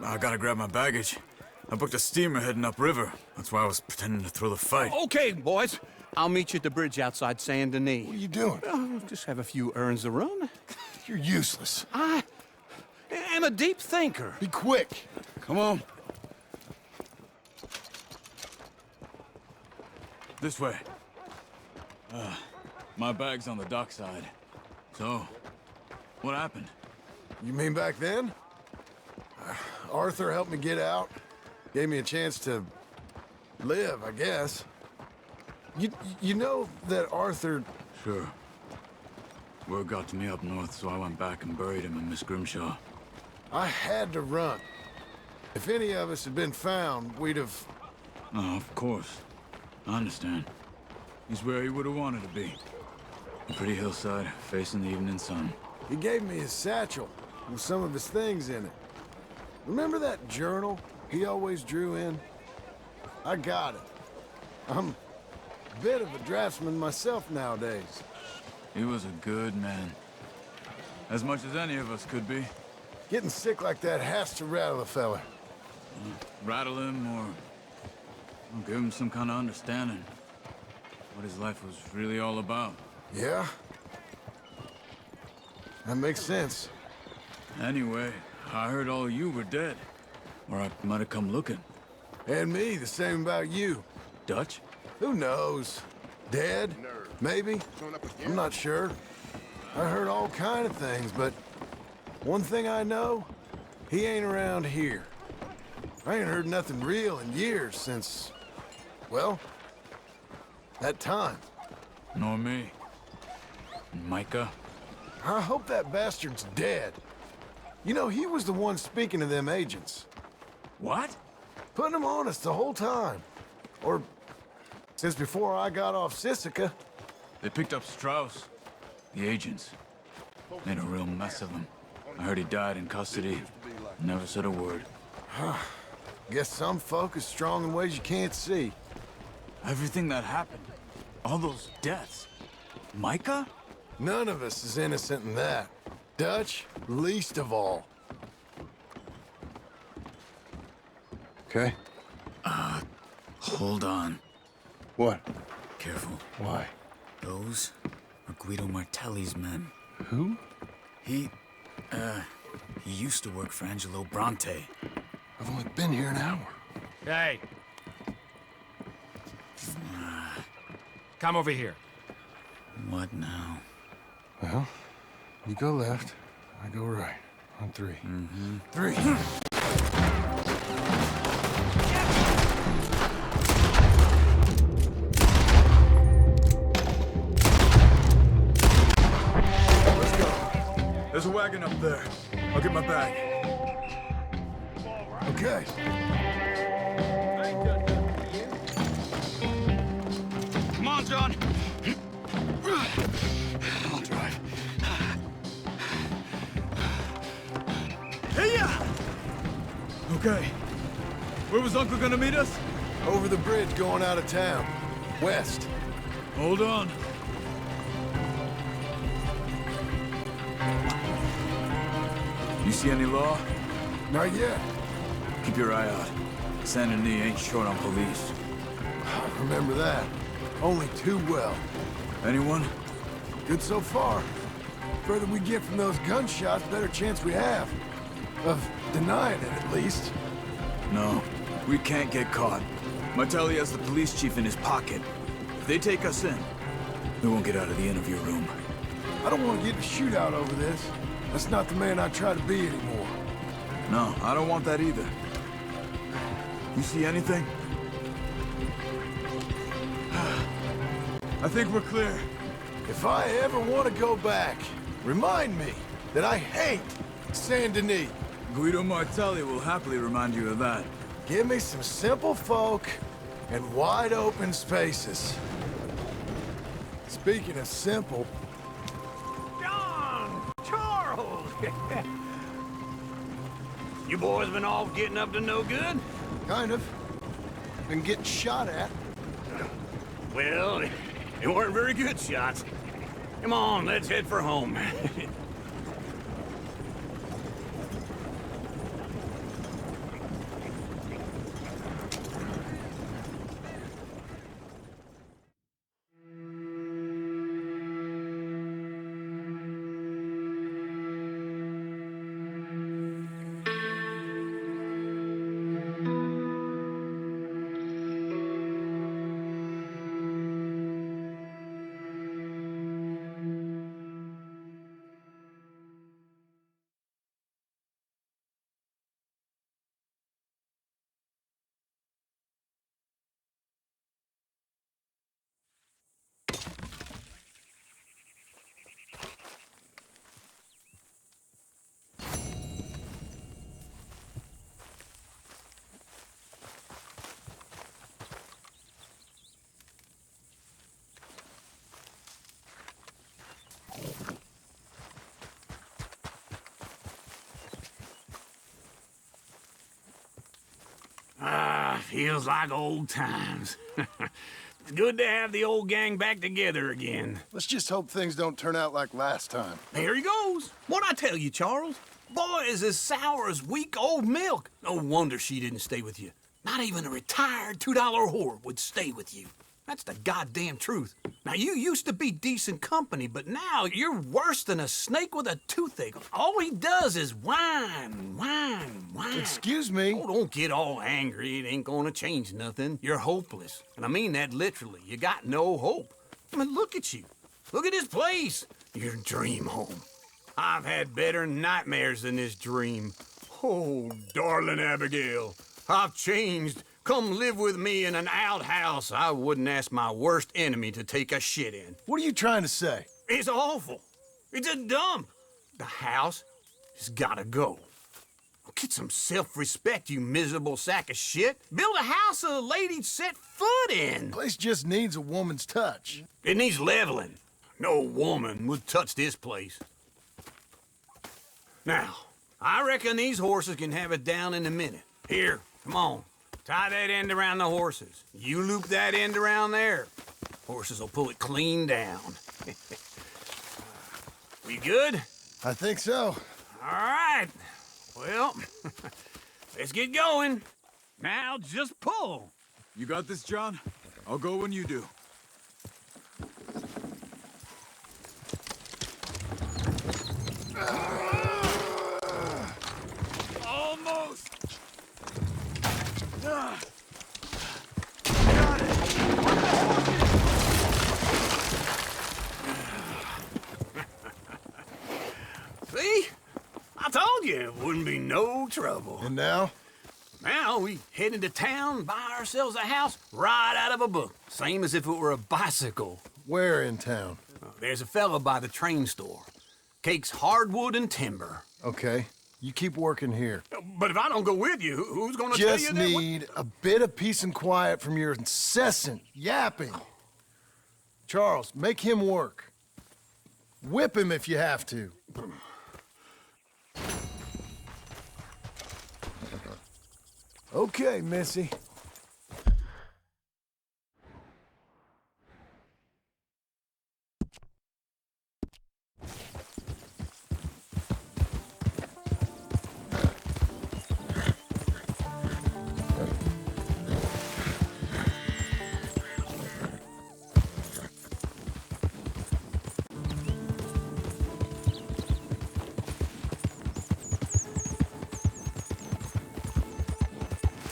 I gotta grab my baggage. I booked a steamer heading upriver. That's why I was pretending to throw the fight. Okay, boys. I'll meet you at the bridge outside Saint Denis. What are you doing? Oh, just have a few errands to run. You're useless. I'm a deep thinker. Be quick. Come on. This way. My bag's on the dockside. So, what happened? You mean back then? Arthur helped me get out. Gave me a chance to live, I guess. You know that Arthur... Sure. Word got to me up north, so I went back and buried him in Miss Grimshaw. I had to run. If any of us had been found, we'd have... Oh, of course. I understand. He's where he would have wanted to be. A pretty hillside, facing the evening sun. He gave me his satchel with some of his things in it. Remember that journal he always drew in? I got it. I'm a bit of a draftsman myself nowadays. He was a good man. As much as any of us could be. Getting sick like that has to rattle a fella. Rattle him or give him some kind of understanding. What his life was really all about. Yeah? That makes sense. Anyway, I heard all you were dead. Or I might have come looking. And me, the same about you. Dutch? Who knows? Dead? Maybe? I'm not sure. I heard all kind of things, but one thing I know, he ain't around here. I ain't heard nothing real in years since, well, that time. Nor me. And Micah? I hope that bastard's dead. You know, he was the one speaking to them agents. What? Putting them on us the whole time. Or since before I got off Sisika. They picked up Strauss. The agents. Made a real mess of him. I heard he died in custody. Never said a word. Guess some folk is strong in ways you can't see. Everything that happened. All those deaths. Micah? None of us is innocent in that. Dutch, least of all. Okay? Hold on. What? Careful. Why? Those are Guido Martelli's men. Who? He used to work for Angelo Bronte. I've only been here an hour. Hey! Come over here. What now? Well, you go left, I go right. On three. Mm-hmm. 3. Let's go. There's a wagon up there. I'll get my bag. Okay. Come on, John. I'll drive. Hey-ya! Okay. Where was Uncle gonna meet us? Over the bridge going out of town. West. Hold on. You see any law? Not yet. Keep your eye out. Saint Denis ain't short on police. I remember that. Only too well. Anyone? Good so far. Further we get from those gunshots, better chance we have. Of denying it, at least. No, we can't get caught. Martelli has the police chief in his pocket. If they take us in, we won't get out of the interview room. I don't want to get in a shootout over this. That's not the man I try to be anymore. No, I don't want that either. You see anything? I think we're clear. If I ever want to go back, remind me that I hate Saint Denis. Guido Martelli will happily remind you of that. Give me some simple folk and wide open spaces. Speaking of simple... John! Charles! You boys been off getting up to no good? Kind of. Been getting shot at. Well, they weren't very good shots. Come on, let's head for home. Feels like old times. It's good to have the old gang back together again. Let's just hope things don't turn out like last time. There he goes. What'd I tell you, Charles? Boy is as sour as weak old milk. No wonder she didn't stay with you. Not even a retired $2 whore would stay with you. That's the goddamn truth. Now, you used to be decent company, but now you're worse than a snake with a toothache. All he does is whine, whine, whine. Excuse me? Oh, don't get all angry. It ain't gonna change nothing. You're hopeless. And I mean that literally. You got no hope. I mean, look at you. Look at this place. Your dream home. I've had better nightmares than this dream. Oh, darling Abigail, I've changed. Come live with me in an outhouse I wouldn't ask my worst enemy to take a shit in. What are you trying to say? It's awful. It's a dump. The house has gotta go. Get some self-respect, you miserable sack of shit. Build a house a lady'd set foot in. The place just needs a woman's touch. It needs leveling. No woman would touch this place. Now, I reckon these horses can have it down in a minute. Here, come on. Tie that end around the horses. You loop that end around there. Horses will pull it clean down. We good? I think so. All right. Well, let's get going. Now just pull. You got this, John? I'll go when you do. Almost. See? I told you it wouldn't be no trouble. And now? Now we head into town, buy ourselves a house right out of a book. Same as if it were a bicycle. Where in town? There's a fella by the train store. Cakes hardwood and timber. Okay. You keep working here. But if I don't go with you, who's gonna tell you Just that? need a bit of peace and quiet from your incessant yapping. Charles, make him work. Whip him if you have to. Okay, Missy.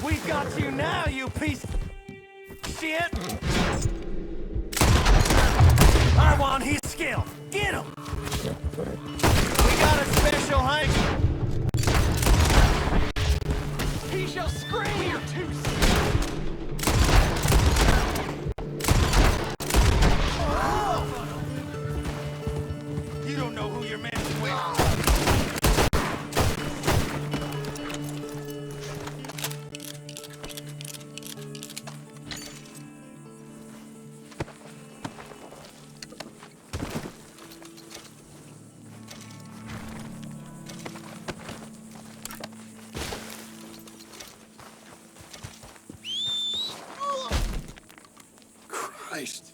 We got you now, you piece of shit! I want his skill. Get him! We got a special hunt. He shall scream! We are too You don't know who you're messing with. Christ.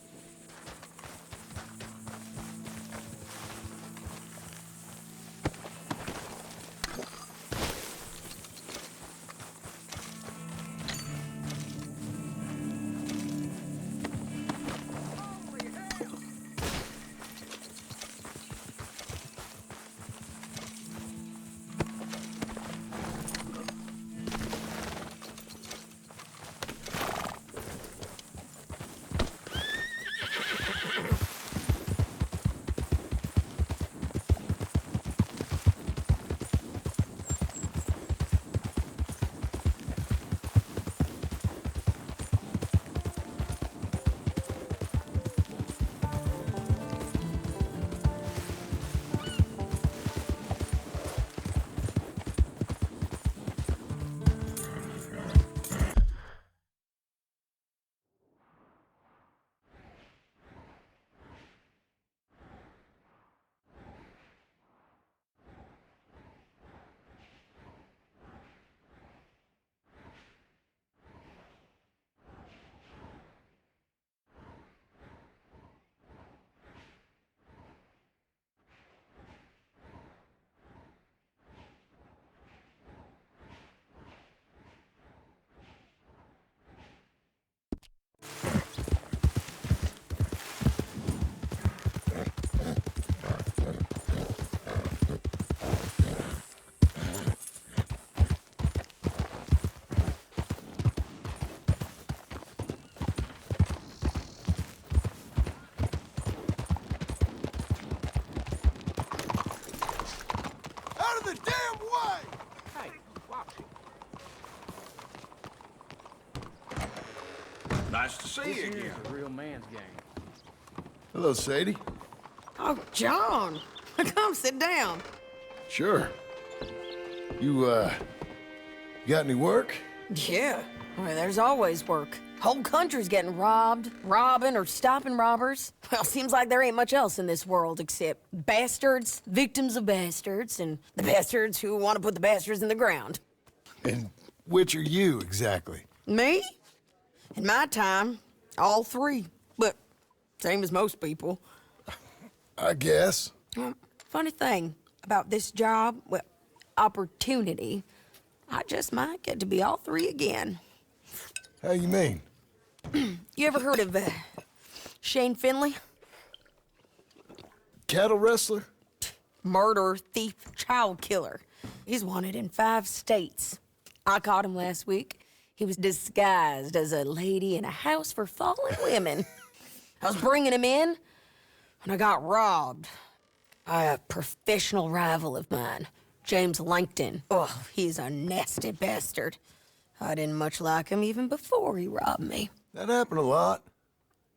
Nice to see you again. A real man's game. Hello, Sadie. Oh, John. Come sit down. Sure. You got any work? Yeah. Well, there's always work. Whole country's getting robbed, robbing, or stopping robbers. Well, seems like there ain't much else in this world except bastards, victims of bastards, and the bastards who want to put the bastards in the ground. And which are you, exactly? Me? In my time, all three. But same as most people. I guess. Funny thing about this job, well, opportunity, I just might get to be all three again. How you mean? You ever heard of Shane Finley? Cattle wrestler? Murderer, thief, child killer. He's wanted in 5 states. I caught him last week. He was disguised as a lady in a house for fallen women. I was bringing him in, and I got robbed by a professional rival of mine, James Langton. Oh, he's a nasty bastard. I didn't much like him even before he robbed me. That happened a lot.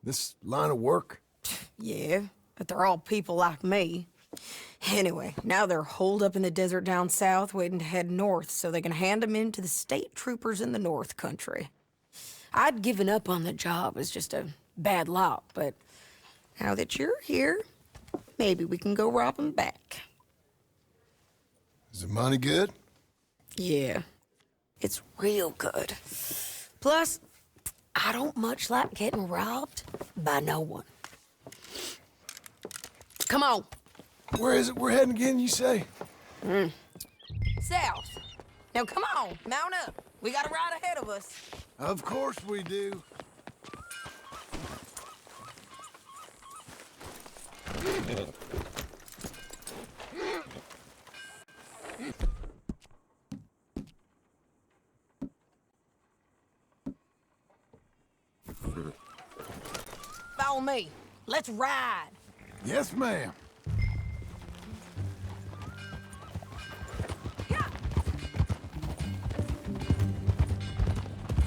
This line of work. Yeah, but they're all people like me. Anyway, now they're holed up in the desert down south waiting to head north so they can hand them in to the state troopers in the north country. I'd given up on the job as just a bad lot, but now that you're here, maybe we can go rob them back. Is the money good? Yeah, it's real good. Plus, I don't much like getting robbed by no one. Come on. Where is it we're heading again, you say? South. Now come on, mount up. We got a ride ahead of us. Of course we do. Follow me. Let's ride. Yes, ma'am.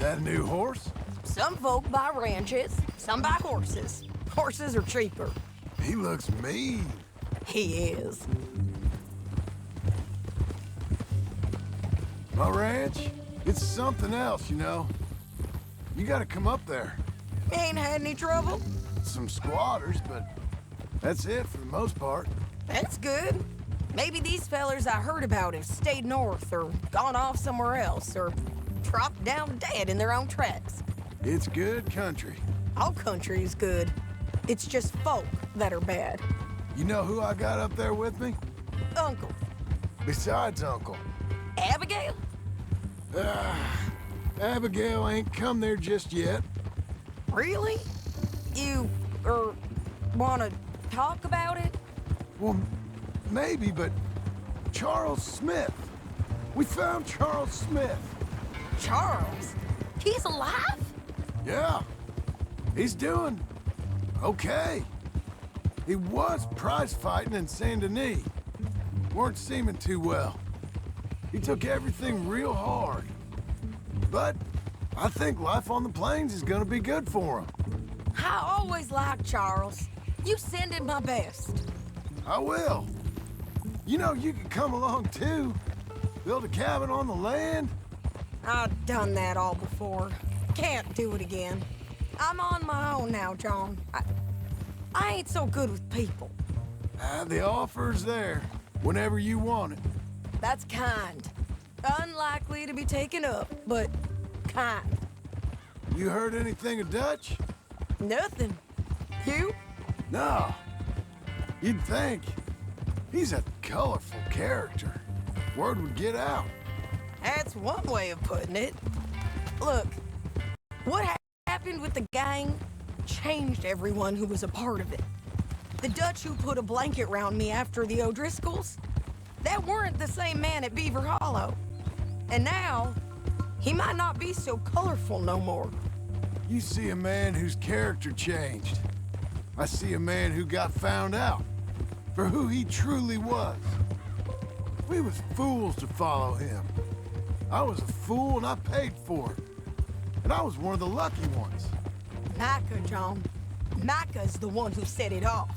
That a new horse? Some folk buy ranches, some buy horses. Horses are cheaper. He looks mean. He is. My ranch, it's something else, you know. You gotta come up there. Ain't had any trouble? Some squatters, but that's it for the most part. That's good. Maybe these fellers I heard about have stayed north or gone off somewhere else or dropped down dead in their own tracks. It's good country. All country is good. It's just folk that are bad. You know who I got up there with me? Uncle. Besides Uncle. Abigail? Abigail ain't come there just yet. Really? You, wanna talk about it? Well, maybe, but Charles Smith. We found Charles Smith. Charles? He's alive? Yeah. He's doing okay. He was prize fighting in Saint Denis. Weren't seeming too well. He took everything real hard. But I think life on the plains is gonna be good for him. I always liked Charles. You send him my best. I will. You know, you can come along too. Build a cabin on the land. I've done that all before. Can't do it again. I'm on my own now, John. I ain't so good with people. The offer's there, whenever you want it. That's kind. Unlikely to be taken up, but kind. You heard anything of Dutch? Nothing. You? No. You'd think. He's a colorful character. Word would get out. That's one way of putting it. Look, what happened with the gang changed everyone who was a part of it. The Dutch who put a blanket round me after the O'Driscolls, that weren't the same man at Beaver Hollow. And now, he might not be so colorful no more. You see a man whose character changed. I see a man who got found out for who he truly was. We was fools to follow him. I was a fool and I paid for it. And I was one of the lucky ones. Micah, John. Micah's the one who set it off.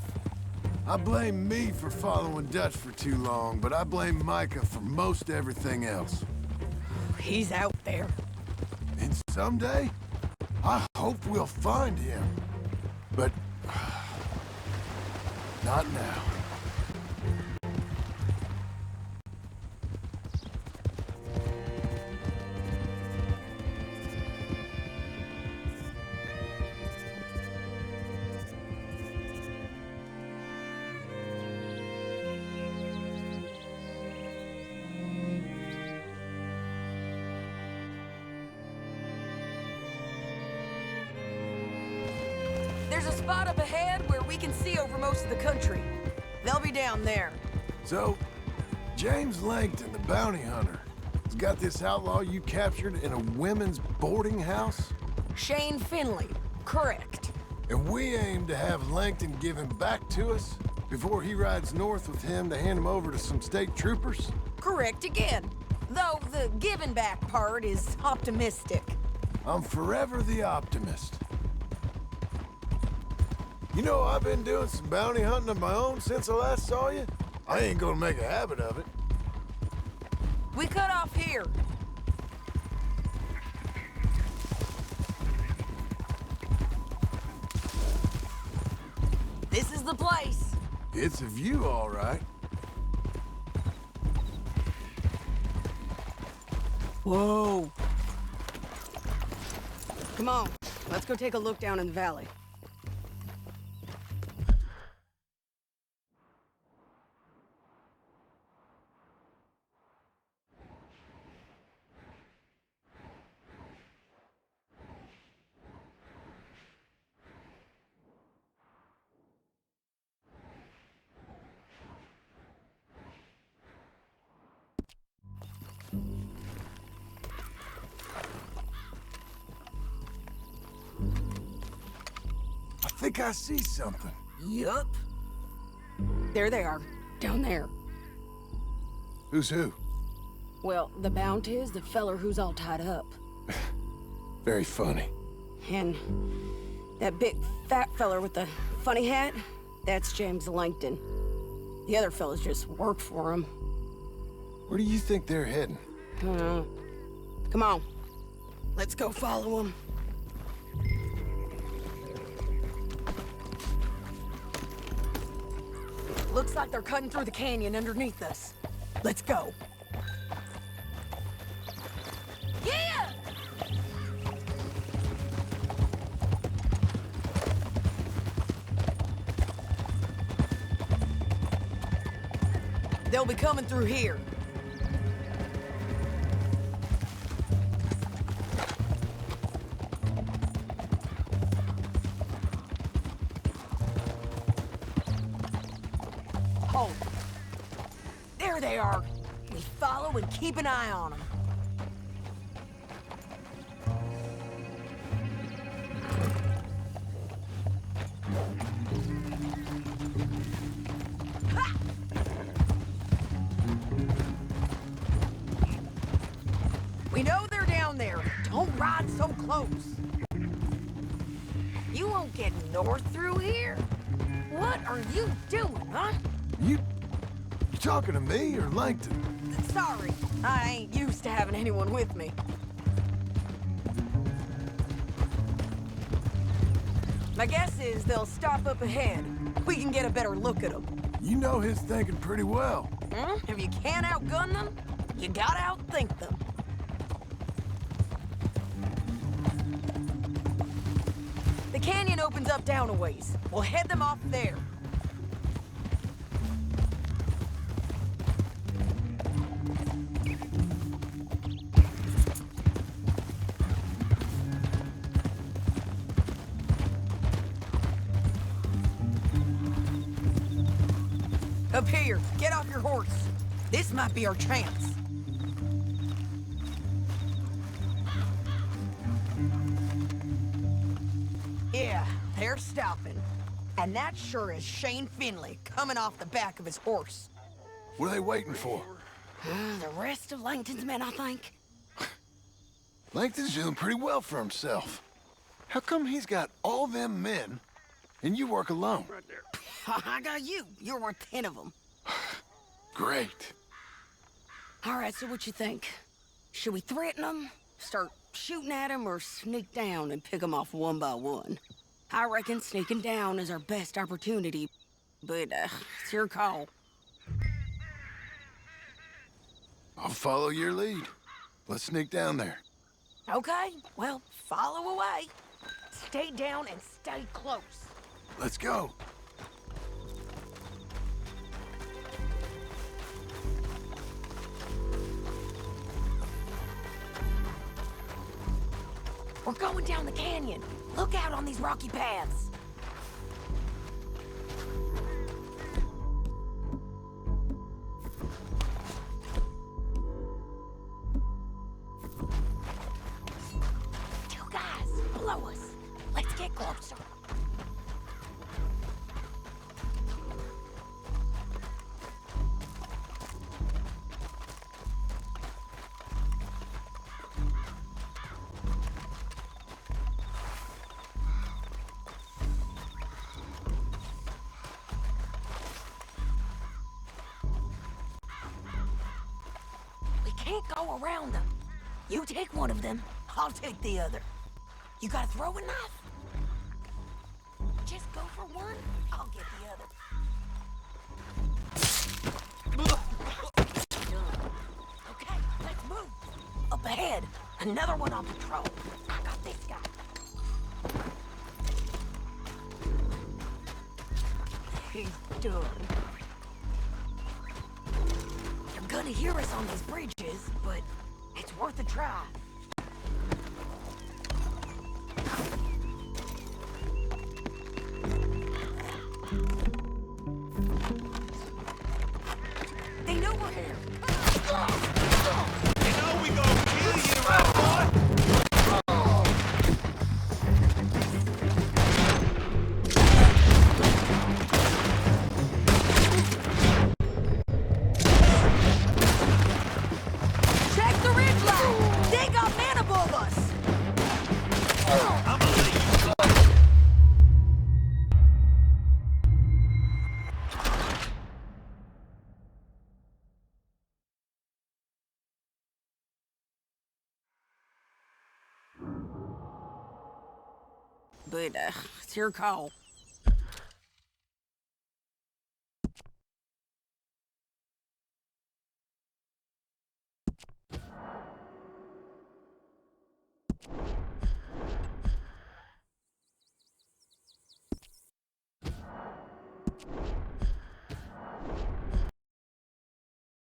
I blame me for following Dutch for too long, but I blame Micah for most everything else. He's out there. And someday, I hope we'll find him. But... not now. There's a spot up ahead where we can see over most of the country. They'll be down there. So, James Langton, the bounty hunter, has got this outlaw you captured in a women's boarding house? Shane Finley, correct. And we aim to have Langton give him back to us before he rides north with him to hand him over to some state troopers? Correct again. Though the giving back part is optimistic. I'm forever the optimist. You know, I've been doing some bounty hunting of my own since I last saw you. I ain't gonna make a habit of it. We cut off here. This is the place. It's a view, all right. Whoa. Come on, let's go take a look down in the valley. I think I see something. Yup. There they are, down there. Who's who? Well, the bounty is the feller who's all tied up. Very funny. And that big fat feller with the funny hat, that's James Langton. The other fellas just work for him. Where do you think they're heading? Come on. Let's go follow them. Looks like they're cutting through the canyon underneath us. Let's go. Yeah! They'll be coming through here. Oh, there they are. We follow and keep an eye on them. We know they're down there. Don't ride so close. You won't get north through here? What are you doing, huh? You talking to me or Langton? Sorry, I ain't used to having anyone with me. My guess is they'll stop up ahead. We can get a better look at them. You know his thinking pretty well. If you can't outgun them, you gotta outthink them. The canyon opens up down a ways. We'll head them off there. Up here, get off your horse. This might be our chance. Yeah, they're stopping. And that sure is Shane Finley coming off the back of his horse. What are they waiting for? The rest of Langton's men, I think. Langton's doing pretty well for himself. How come he's got all them men, and you work alone? Right there. I got you. You're worth 10 of them. Great. All right, so what you think? Should we threaten them, start shooting at them, or sneak down and pick them off one by one? I reckon sneaking down is our best opportunity, but it's your call. I'll follow your lead. Let's sneak down there. Okay, well, follow away. Stay down and stay close. Let's go. We're going down the canyon. Look out on these rocky paths. Two guys below us. Let's get closer. Can't go around them. You take one of them, I'll take the other. You got a throwing knife? Just go for one, I'll get the other. Okay, let's move. Up ahead, another one on patrol. I got this guy. He's done. They're gonna hear us on these bridges, but it's worth a try. They know we're here. You know we gonna kill you, right, boy? But it's your call.